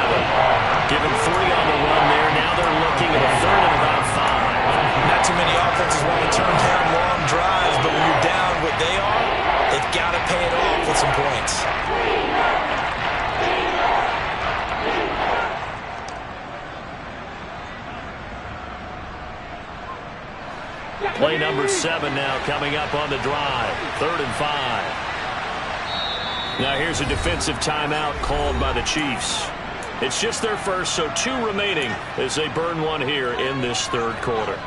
Give him 3 on the run there. Now they're looking at a 3rd and about 5. Not too many offenses want to turn down long drives, but when you're down what they are, they've got to pay it off with some points. Play number 7 now coming up on the drive. 3rd and 5. Now here's a defensive timeout called by the Chiefs. It's just their first, so 2 remaining as they burn one here in this 3rd quarter.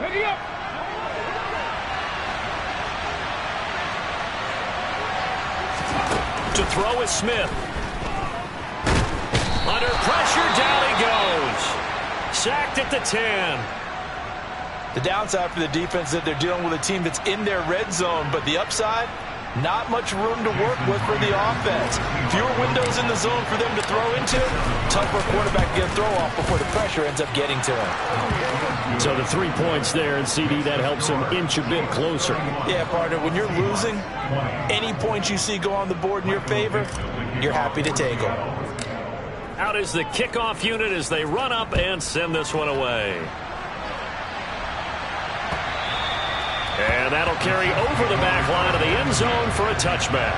Ready up! To throw is Smith. Under pressure, down he goes. Sacked at the 10. The downside for the defense is that they're dealing with a team that's in their red zone, but the upside, not much room to work with for the offense. Fewer windows in the zone for them to throw into. Tough for a quarterback to get a throw off before the pressure ends up getting to him. So the 3 points there, and CD, that helps him inch a bit closer. Yeah, partner, when you're losing, any points you see go on the board in your favor, you're happy to take them. Out is the kickoff unit as they run up and send this one away. And that'll carry over the back line of the end zone for a touchback.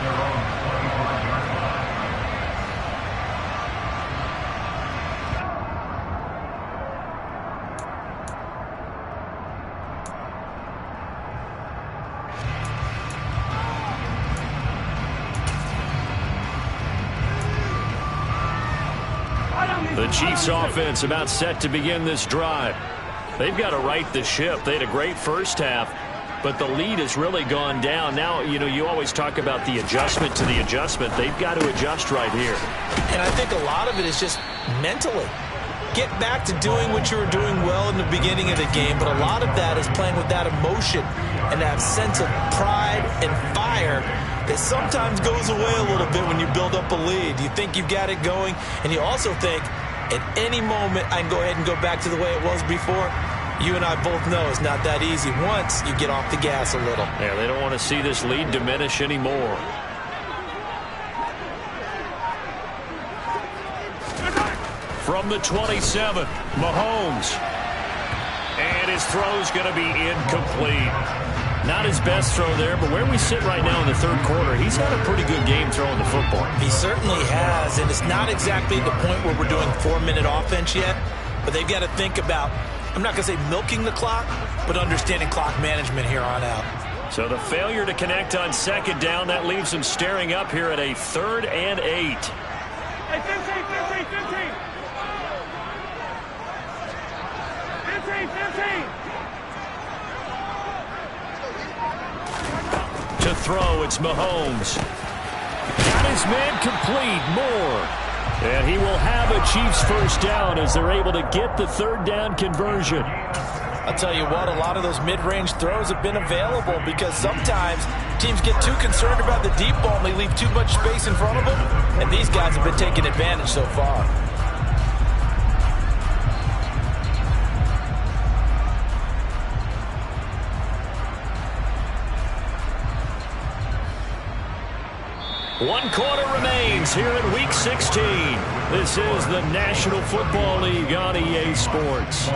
The Chiefs offense about set to begin this drive. They've got to right the ship. They had a great first half, but the lead has really gone down. Now, you always talk about the adjustment to the adjustment. They've got to adjust right here. And I think a lot of it is just mentally. Get back to doing what you were doing well in the beginning of the game, but a lot of that is playing with that emotion and that sense of pride and fire that sometimes goes away a little bit when you build up a lead. You think you've got it going, and you also think at any moment I can go ahead and go back to the way it was before. You and I both know it's not that easy once you get off the gas a little. Yeah, they don't want to see this lead diminish anymore. From the 27, Mahomes. And his throw's going to be incomplete. Not his best throw there, but where we sit right now in the third quarter, he's had a pretty good game throwing the football. He certainly has, and it's not exactly the point where we're doing 4-minute offense yet, but they've got to think about, I'm not going to say milking the clock, but understanding clock management here on out. So the failure to connect on second down, that leaves them staring up here at a 3rd and 8. Hey, 15, 15, 15. 15. To throw, it's Mahomes. Got his man complete, Moore. And he will have a Chiefs first down as they're able to get the 3rd down conversion. I'll tell you what, a lot of those mid-range throws have been available because sometimes teams get too concerned about the deep ball and they leave too much space in front of them, and these guys have been taking advantage so far. One quarter remains here in Week 16. This is the National Football League on EA Sports.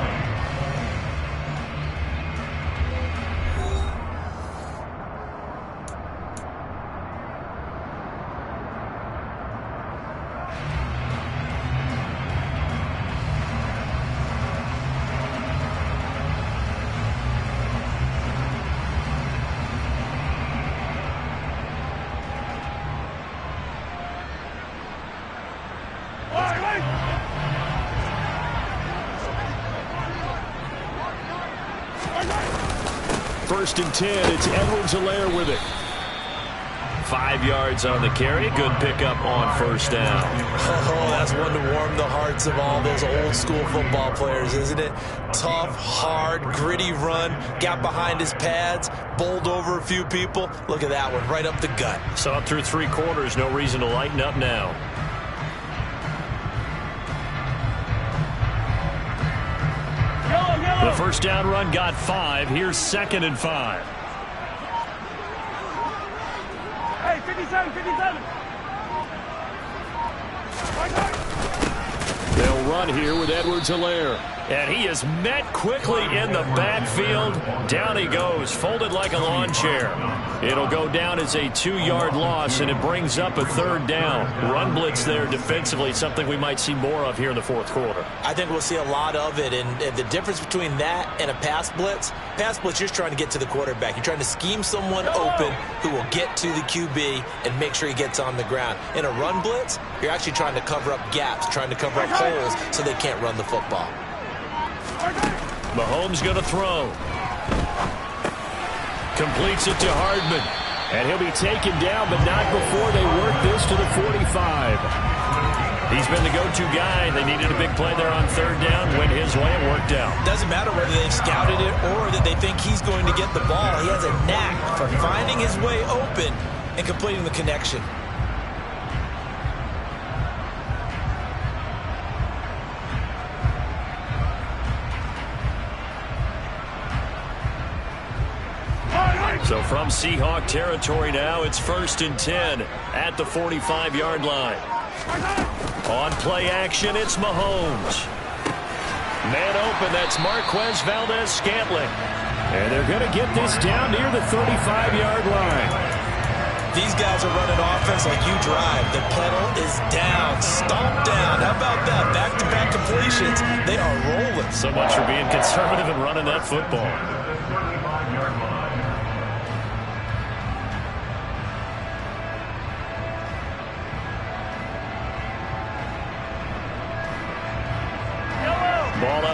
First and 10, it's Edwards-Helaire with it. 5 yards on the carry. Good pickup on first down. Oh, that's one to warm the hearts of all those old school football players, isn't it? Tough, hard, gritty run. Got behind his pads, bowled over a few people. Look at that one, right up the gut. Saw it through 3 quarters. No reason to lighten up now. The first down run got 5. Here's 2nd and 5. Hey, 57, 57. They'll run here with Edwards-Helaire. And he is met quickly in the backfield. Down he goes, folded like a lawn chair. It'll go down as a 2-yard loss, and it brings up a 3rd down. Run blitz there defensively, something we might see more of here in the 4th quarter. I think we'll see a lot of it, and the difference between that and a pass blitz, you're just trying to get to the quarterback. You're trying to scheme someone open who will get to the QB and make sure he gets on the ground. In a run blitz, you're actually trying to cover up gaps, trying to cover up holes so they can't run the football. Mahomes going to throw. Completes it to Hardman. And he'll be taken down, but not before they work this to the 45. He's been the go-to guy. They needed a big play there on 3rd down. Went his way. It worked out. Doesn't matter whether they've scouted it or that they think he's going to get the ball. He has a knack for finding his way open and completing the connection. So from Seahawk territory now, it's 1st and 10 at the 45-yard line. On play action, it's Mahomes. Man open, that's Marquez Valdez-Scantling. And they're going to get this down near the 35-yard line. These guys are running offense like you drive. The pedal is down, stomp down. How about that? Back-to-back completions. They are rolling. So much for being conservative and running that football.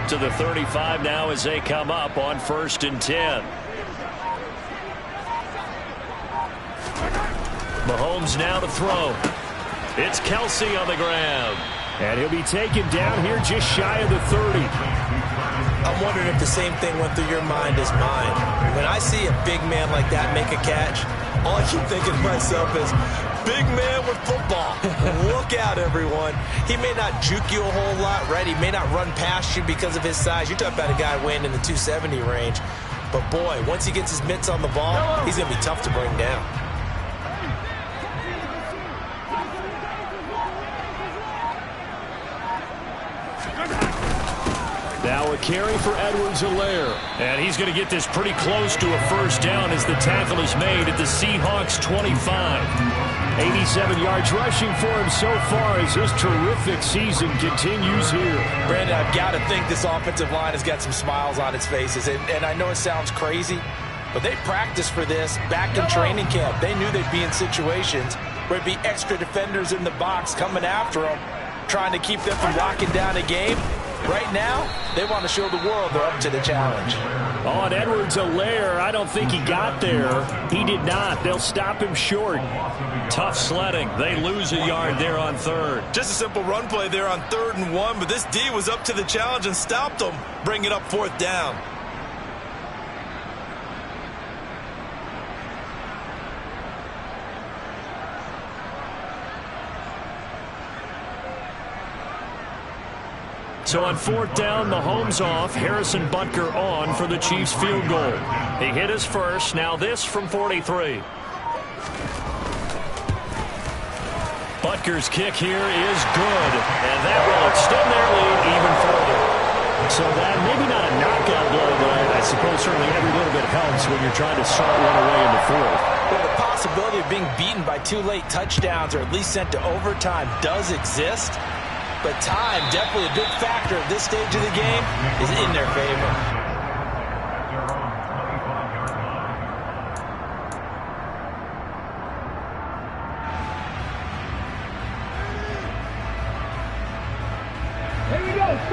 up to the 35 now as they come up on 1st and 10. Mahomes now to throw. It's Kelsey on the ground. And he'll be taken down here just shy of the 30. I'm wondering if the same thing went through your mind as mine. When I see a big man like that make a catch, all I keep thinking to myself is, big man with football. Look out, everyone. He may not juke you a whole lot, right? He may not run past you because of his size. You're talking about a guy weighing in the 270 range. But, boy, once he gets his mitts on the ball, he's going to be tough to bring down. Now a carry for Edwards-Helaire. And he's going to get this pretty close to a first down as the tackle is made at the Seahawks 25. 87 yards rushing for him so far as his terrific season continues here. Brandon, I've got to think this offensive line has got some smiles on its faces. And I know it sounds crazy, but they practiced for this back in training camp. They knew they'd be in situations where it'd be extra defenders in the box coming after them, trying to keep them from locking down a game. Right now, they want to show the world they're up to the challenge. On Edwards-Helaire, I don't think he got there. He did not. They'll stop him short. Tough sledding. They lose a yard there on 3rd. Just a simple run play there on 3rd and 1, but this D was up to the challenge and stopped them, bringing up 4th down. So on 4th down, Mahomes off, Harrison Butker on for the Chiefs field goal. He hit his first, now this from 43. Butker's kick here is good, and that will extend their lead even further. So that, maybe not a knockout blow, but I suppose certainly every little bit helps when you're trying to start one away in the 4th. Well, the possibility of being beaten by 2 late touchdowns or at least sent to overtime does exist. But time, definitely a big factor at this stage of the game, is in their favor.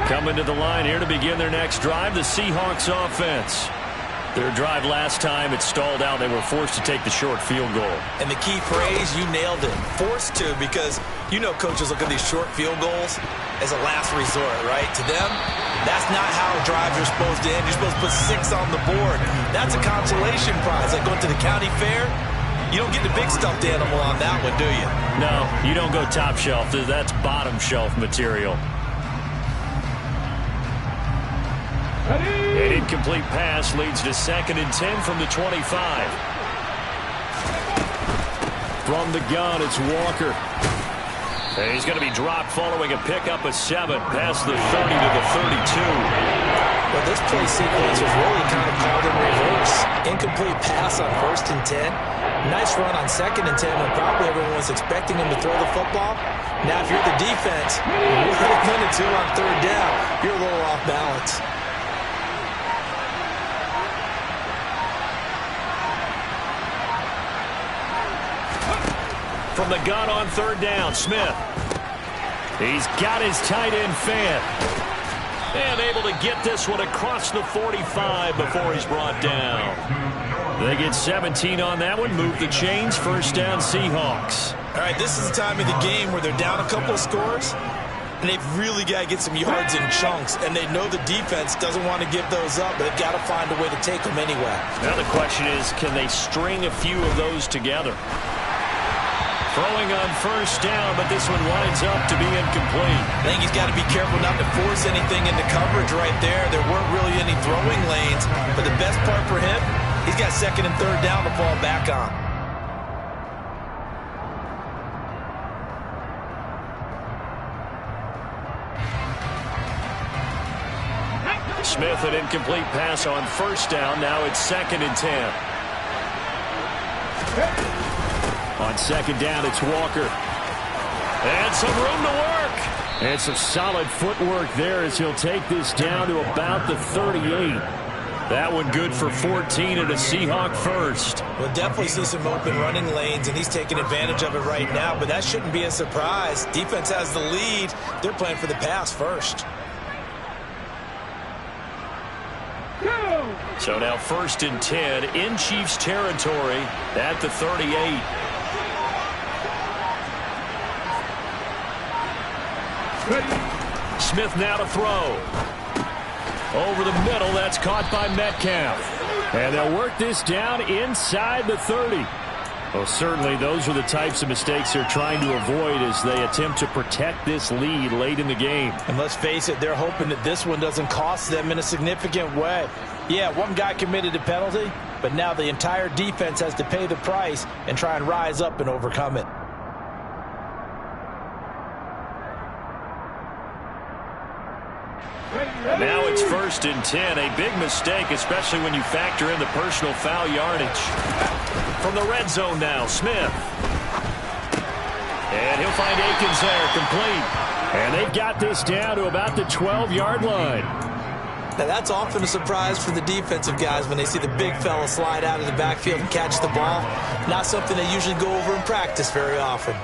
Coming to the line here to begin their next drive, the Seahawks offense. Their drive last time, it stalled out. They were forced to take the short field goal. And the key phrase, you nailed it. Forced to, because you know coaches look at these short field goals as a last resort, right? To them, that's not how drives are supposed to end. You're supposed to put 6 on the board. That's a consolation prize. Like going to the county fair, you don't get the big stuffed animal on that one, do you? No, you don't go top shelf. That's bottom shelf material. An incomplete pass leads to 2nd and 10 from the 25. From the gun, it's Walker. And he's going to be dropped following a pickup of 7 past the 30 to the 32. Well, this play sequence was really kind of called in reverse. Incomplete pass on 1st and 10. Nice run on 2nd and 10 when probably everyone was expecting him to throw the football. Now, if you're the defense, with a minute 2 on 3rd down, you're a little off balance. From the gun on 3rd down, Smith. He's got his tight end fan. And able to get this one across the 45 before he's brought down. They get 17 on that one, move the chains, 1st down Seahawks. All right, this is the time of the game where they're down a couple of scores, and they've really got to get some yards in chunks, and they know the defense doesn't want to give those up, but they've got to find a way to take them anyway. Now the question is, can they string a few of those together? Throwing on 1st down, but this one winds up to be incomplete. I think he's got to be careful not to force anything into coverage right there. There weren't really any throwing lanes, but the best part for him, he's got 2nd and 3rd down to fall back on. Smith, an incomplete pass on 1st down. Now it's 2nd and 10. On 2nd down, it's Walker. And some room to work. And some solid footwork there as he'll take this down to about the 38. That one good for 14 and a Seahawk first. We'll definitely see some open running lanes, and he's taking advantage of it right now, but that shouldn't be a surprise. Defense has the lead. They're playing for the pass first. So now 1st and 10 in Chiefs territory at the 38. Smith now to throw. Over the middle, that's caught by Metcalf. And they'll work this down inside the 30. Well, certainly those are the types of mistakes they're trying to avoid as they attempt to protect this lead late in the game. And let's face it, they're hoping that this one doesn't cost them in a significant way. Yeah, one guy committed a penalty, but now the entire defense has to pay the price and try and rise up and overcome it. Now it's 1st and 10. A big mistake, especially when you factor in the personal foul yardage. From the red zone now, Smith. And he'll find Akins there, complete. And they've got this down to about the 12-yard line. Now that's often a surprise for the defensive guys when they see the big fella slide out of the backfield and catch the ball. Not something they usually go over in practice very often.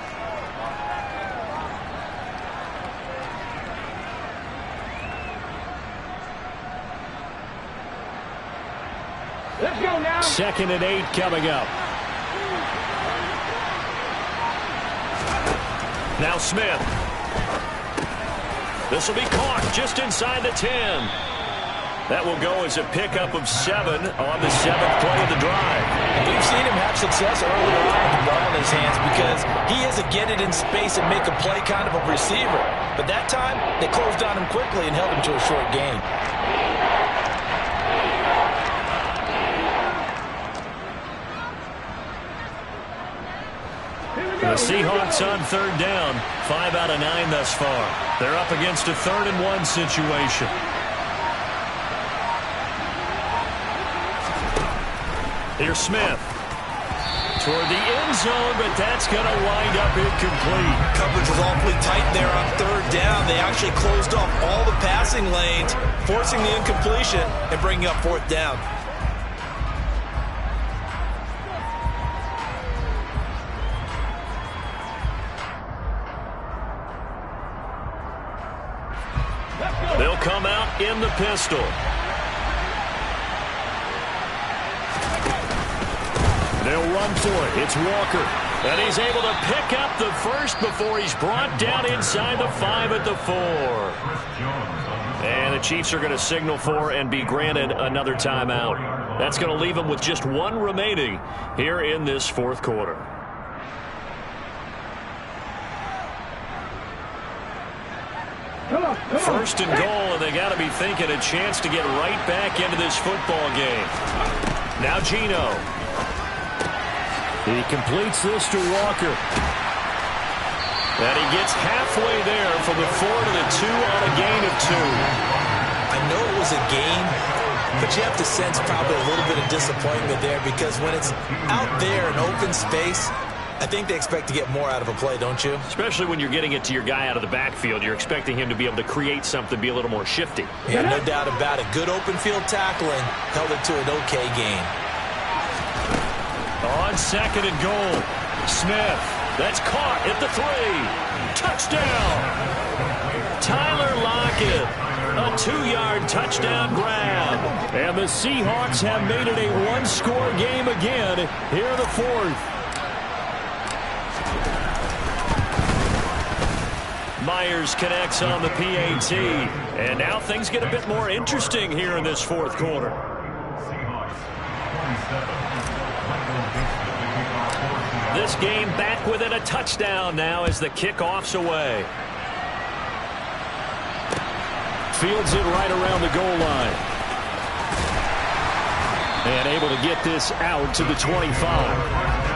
Let's go now. 2nd and 8 coming up. Now Smith. This will be caught just inside the 10. That will go as a pickup of 7 on the 7th play of the drive. And we've seen him have success earlier on with the ball in his hands because he is a get it in space and make a play kind of a receiver. But that time, they closed on him quickly and held him to a short gain. The Seahawks on 3rd down. 5 out of 9 thus far. They're up against a 3rd and 1 situation. Here's Smith. Toward the end zone, but that's going to wind up incomplete. Coverage was awfully tight there on 3rd down. They actually closed off all the passing lanes, forcing the incompletion and bringing up 4th down. They'll come out in the pistol. They'll run for it. It's Walker. And he's able to pick up the first before he's brought down inside the 5 at the 4. And the Chiefs are going to signal for and be granted another timeout. That's going to leave them with just 1 remaining here in this 4th quarter. First and goal, and they got to be thinking a chance to get right back into this football game. Now Geno. He completes this to Walker. And he gets halfway there from the 4 to the 2 on a gain of 2. I know it was a game, but you have to sense probably a little bit of disappointment there because when it's out there in open space, I think they expect to get more out of a play, don't you? Especially when you're getting it to your guy out of the backfield. You're expecting him to be able to create something, be a little more shifty. Yeah, no doubt about it. Good open field tackling held it to an okay gain. On 2nd and goal, Smith. That's caught at the 3. Touchdown! Tyler Lockett. A 2-yard touchdown grab. And the Seahawks have made it a 1-score game again here in the 4th. Myers connects on the PAT. And now things get a bit more interesting here in this 4th quarter. This game back within a touchdown now as the kickoff's away. Fields it right around the goal line. And able to get this out to the 25.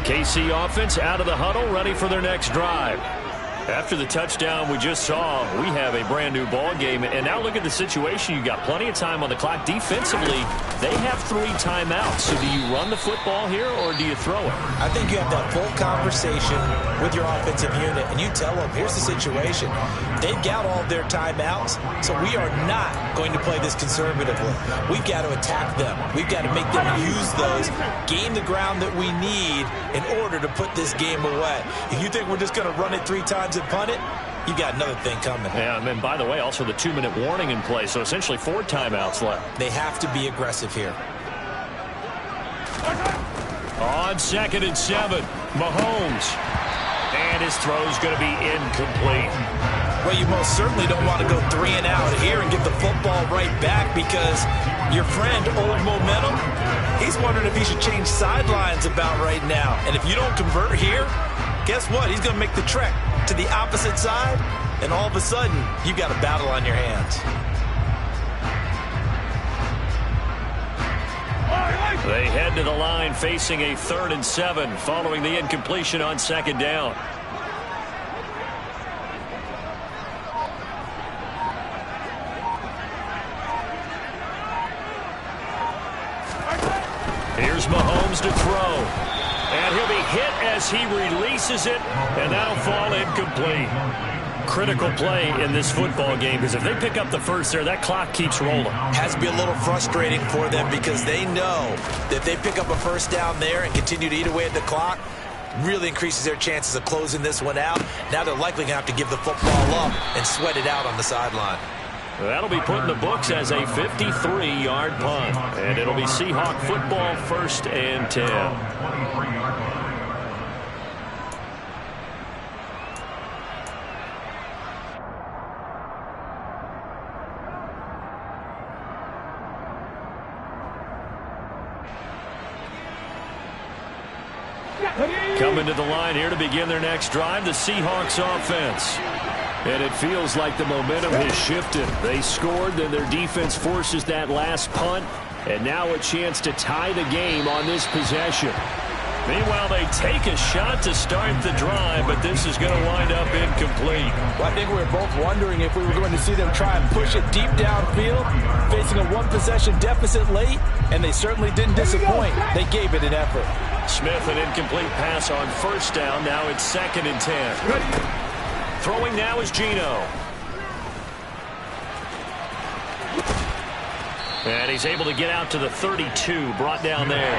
KC offense out of the huddle, ready for their next drive. After the touchdown we just saw, we have a brand-new ball game. And now look at the situation. You got plenty of time on the clock. Defensively, they have 3 timeouts. So do you run the football here or do you throw it? I think you have that full conversation with your offensive unit, and you tell them, here's the situation. They've got all of their timeouts, so we are not going to play this conservatively. We've got to attack them. We've got to make them use those, gain the ground that we need in order to put this game away. If you think we're just going to run it 3 times and punt it, you got another thing coming. Yeah, and then, by the way, also the 2-minute warning in play, so essentially 4 timeouts left. They have to be aggressive here. On 2nd and 7, Mahomes. And his throw's going to be incomplete. Well, you most certainly don't want to go 3 and out here and get the football right back, because your friend, Old Momentum, he's wondering if he should change sidelines about right now. And if you don't convert here, guess what? He's going to make the trek to the opposite side, and all of a sudden, you've got a battle on your hands. They head to the line facing a 3rd and 7 following the incompletion on 2nd down. Here's Mahomes to throw. And he'll be hit as he releases it, and that'll fall incomplete. Critical play in this football game, because if they pick up the first there, that clock keeps rolling. Has to be a little frustrating for them, because they know that if they pick up a first down there and continue to eat away at the clock, really increases their chances of closing this one out. Now they're likely going to have to give the football up and sweat it out on the sideline. That'll be put in the books as a 53-yard punt. And it'll be Seahawk football, 1st and 10. Coming to the line here to begin their next drive, the Seahawks offense. And it feels like the momentum has shifted. They scored, then their defense forces that last punt, and now a chance to tie the game on this possession. Meanwhile, they take a shot to start the drive, but this is going to wind up incomplete. Well, I think we were both wondering if we were going to see them try and push it deep downfield, facing a 1-possession deficit late, and they certainly didn't disappoint. They gave it an effort. Smith, an incomplete pass on 1st down. Now it's 2nd and 10. Throwing now is Geno. And he's able to get out to the 32, brought down there.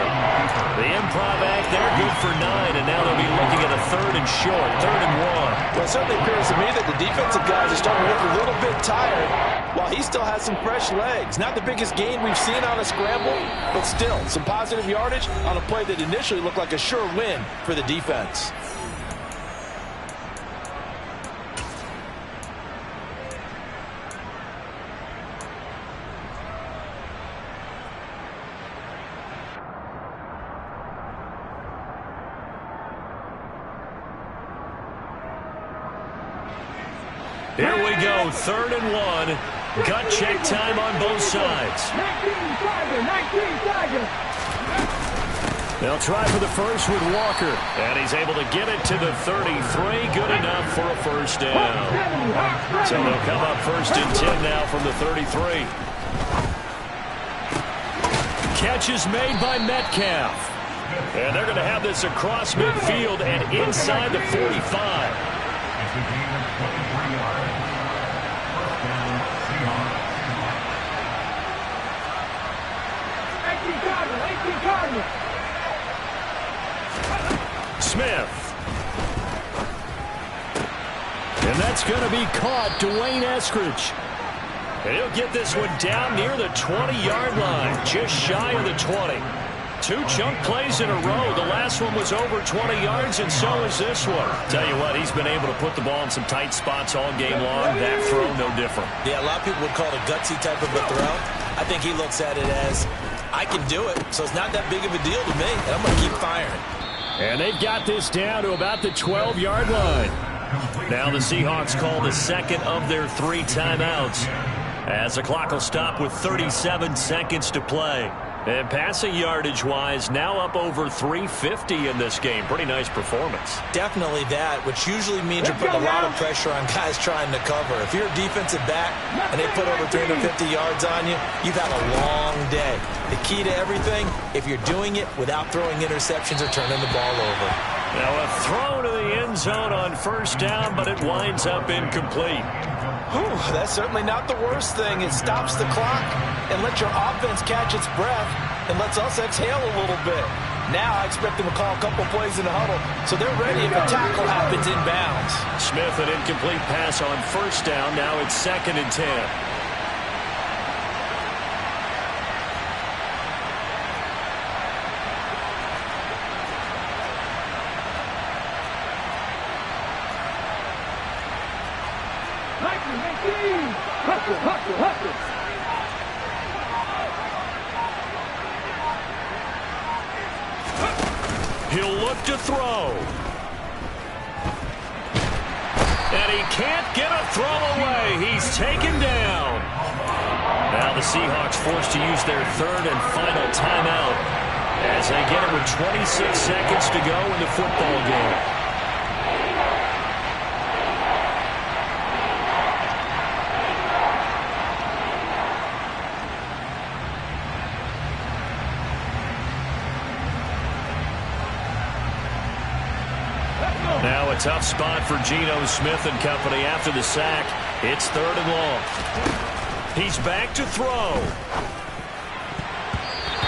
The improv act there, good for 9, and now they'll be looking at a 3rd and short, 3rd and 1. Well, it certainly appears to me that the defensive guys are starting to look a little bit tired, while he still has some fresh legs. Not the biggest gain we've seen on a scramble, but still, some positive yardage on a play that initially looked like a sure win for the defense. Here we go, 3rd and 1. Gut check time on both sides. 19 Tiger. They'll try for the first with Walker. And he's able to get it to the 33. Good enough for a 1st down. So they'll come up 1st and 10 now from the 33. Catch is made by Metcalf. And they're going to have this across midfield and inside the 45. Smith. And that's going to be caught. Dwayne Eskridge. And he'll get this one down near the 20-yard line, just shy of the 20. 2 chunk plays in a row. The last one was over 20 yards, and so is this one. Tell you what, he's been able to put the ball in some tight spots all game long. That throw, no different. Yeah, a lot of people would call it a gutsy type of a throw. I think he looks at it as, I can do it, so it's not that big of a deal to me, and I'm going to keep firing. And they've got this down to about the 12-yard line. Now the Seahawks call the 2nd of their 3 timeouts, as the clock will stop with 37 seconds to play. And passing yardage-wise, now up over 350 in this game. Pretty nice performance. Definitely that, which usually means you're putting a lot of pressure on guys trying to cover. If you're a defensive back and they put over 350 yards on you, you've had a long day. The key to everything, if you're doing it without throwing interceptions or turning the ball over. Now a throw to the end zone on first down, but it winds up incomplete. Whew, that's certainly not the worst thing. It stops the clock and lets your offense catch its breath and lets us exhale a little bit. Now I expect them to call a couple plays in the huddle, so they're ready if a tackle happens inbounds. Smith, an incomplete pass on first down. Now it's 2nd and 10. He'll look to throw. And he can't get a throw away. He's taken down. Now the Seahawks forced to use their 3rd and final timeout as they get it with 26 seconds to go in the football game. Now a tough spot for Geno Smith and company after the sack. It's 3rd and long. He's back to throw.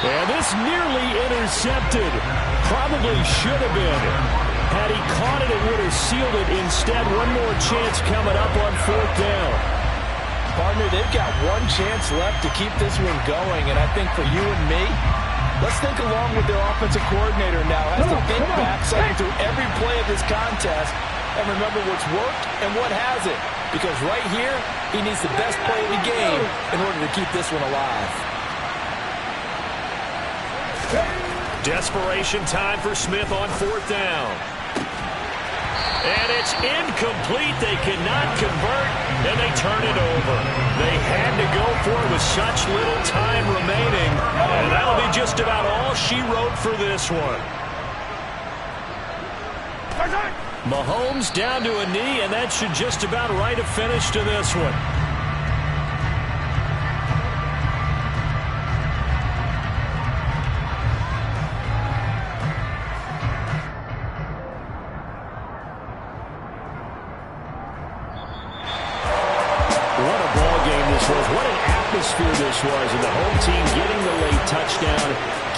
And this nearly intercepted. Probably should have been. Had he caught it, it would have sealed it. Instead, one more chance coming up on 4th down. Partner, they've got one chance left to keep this one going, and I think for you and me, let's think along with their offensive coordinator now. Has to think back, cycle through every play of this contest, and remember what's worked and what hasn't. Because right here, he needs the best play of the game in order to keep this one alive. Desperation time for Smith on 4th down. And it's incomplete. They cannot convert, and they turn it over. They had to go for it with such little time remaining, and that'll be just about all she wrote for this one. Mahomes down to a knee, and that should just about write a finish to this one. This was, and the home team getting the late touchdown,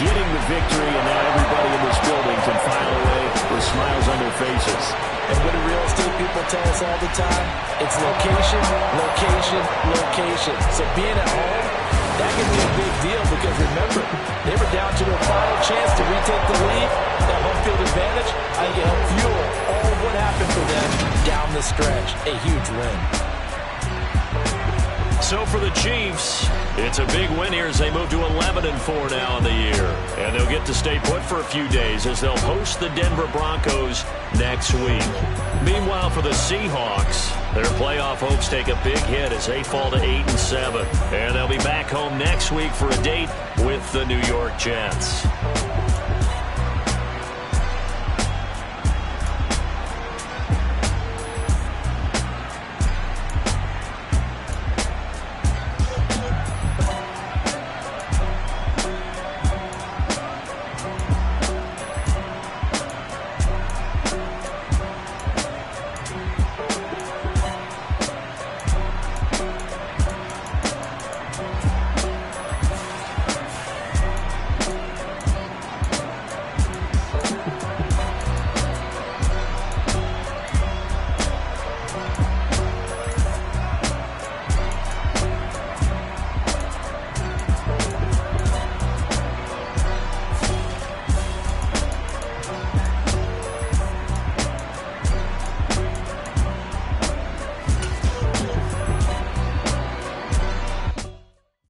getting the victory, and now everybody in this building can file away with smiles on their faces. And what do real estate people tell us all the time? It's location, location, location. So being at home, that can be a big deal because remember, they were down to their final chance to retake the lead. That home field advantage, I think it helped fuel all of what happened for them down the stretch. A huge win. So for the Chiefs, it's a big win here as they move to 11-4 now in the year. And they'll get to stay put for a few days as they'll host the Denver Broncos next week. Meanwhile, for the Seahawks, their playoff hopes take a big hit as they fall to 8-7. And they'll be back home next week for a date with the New York Jets.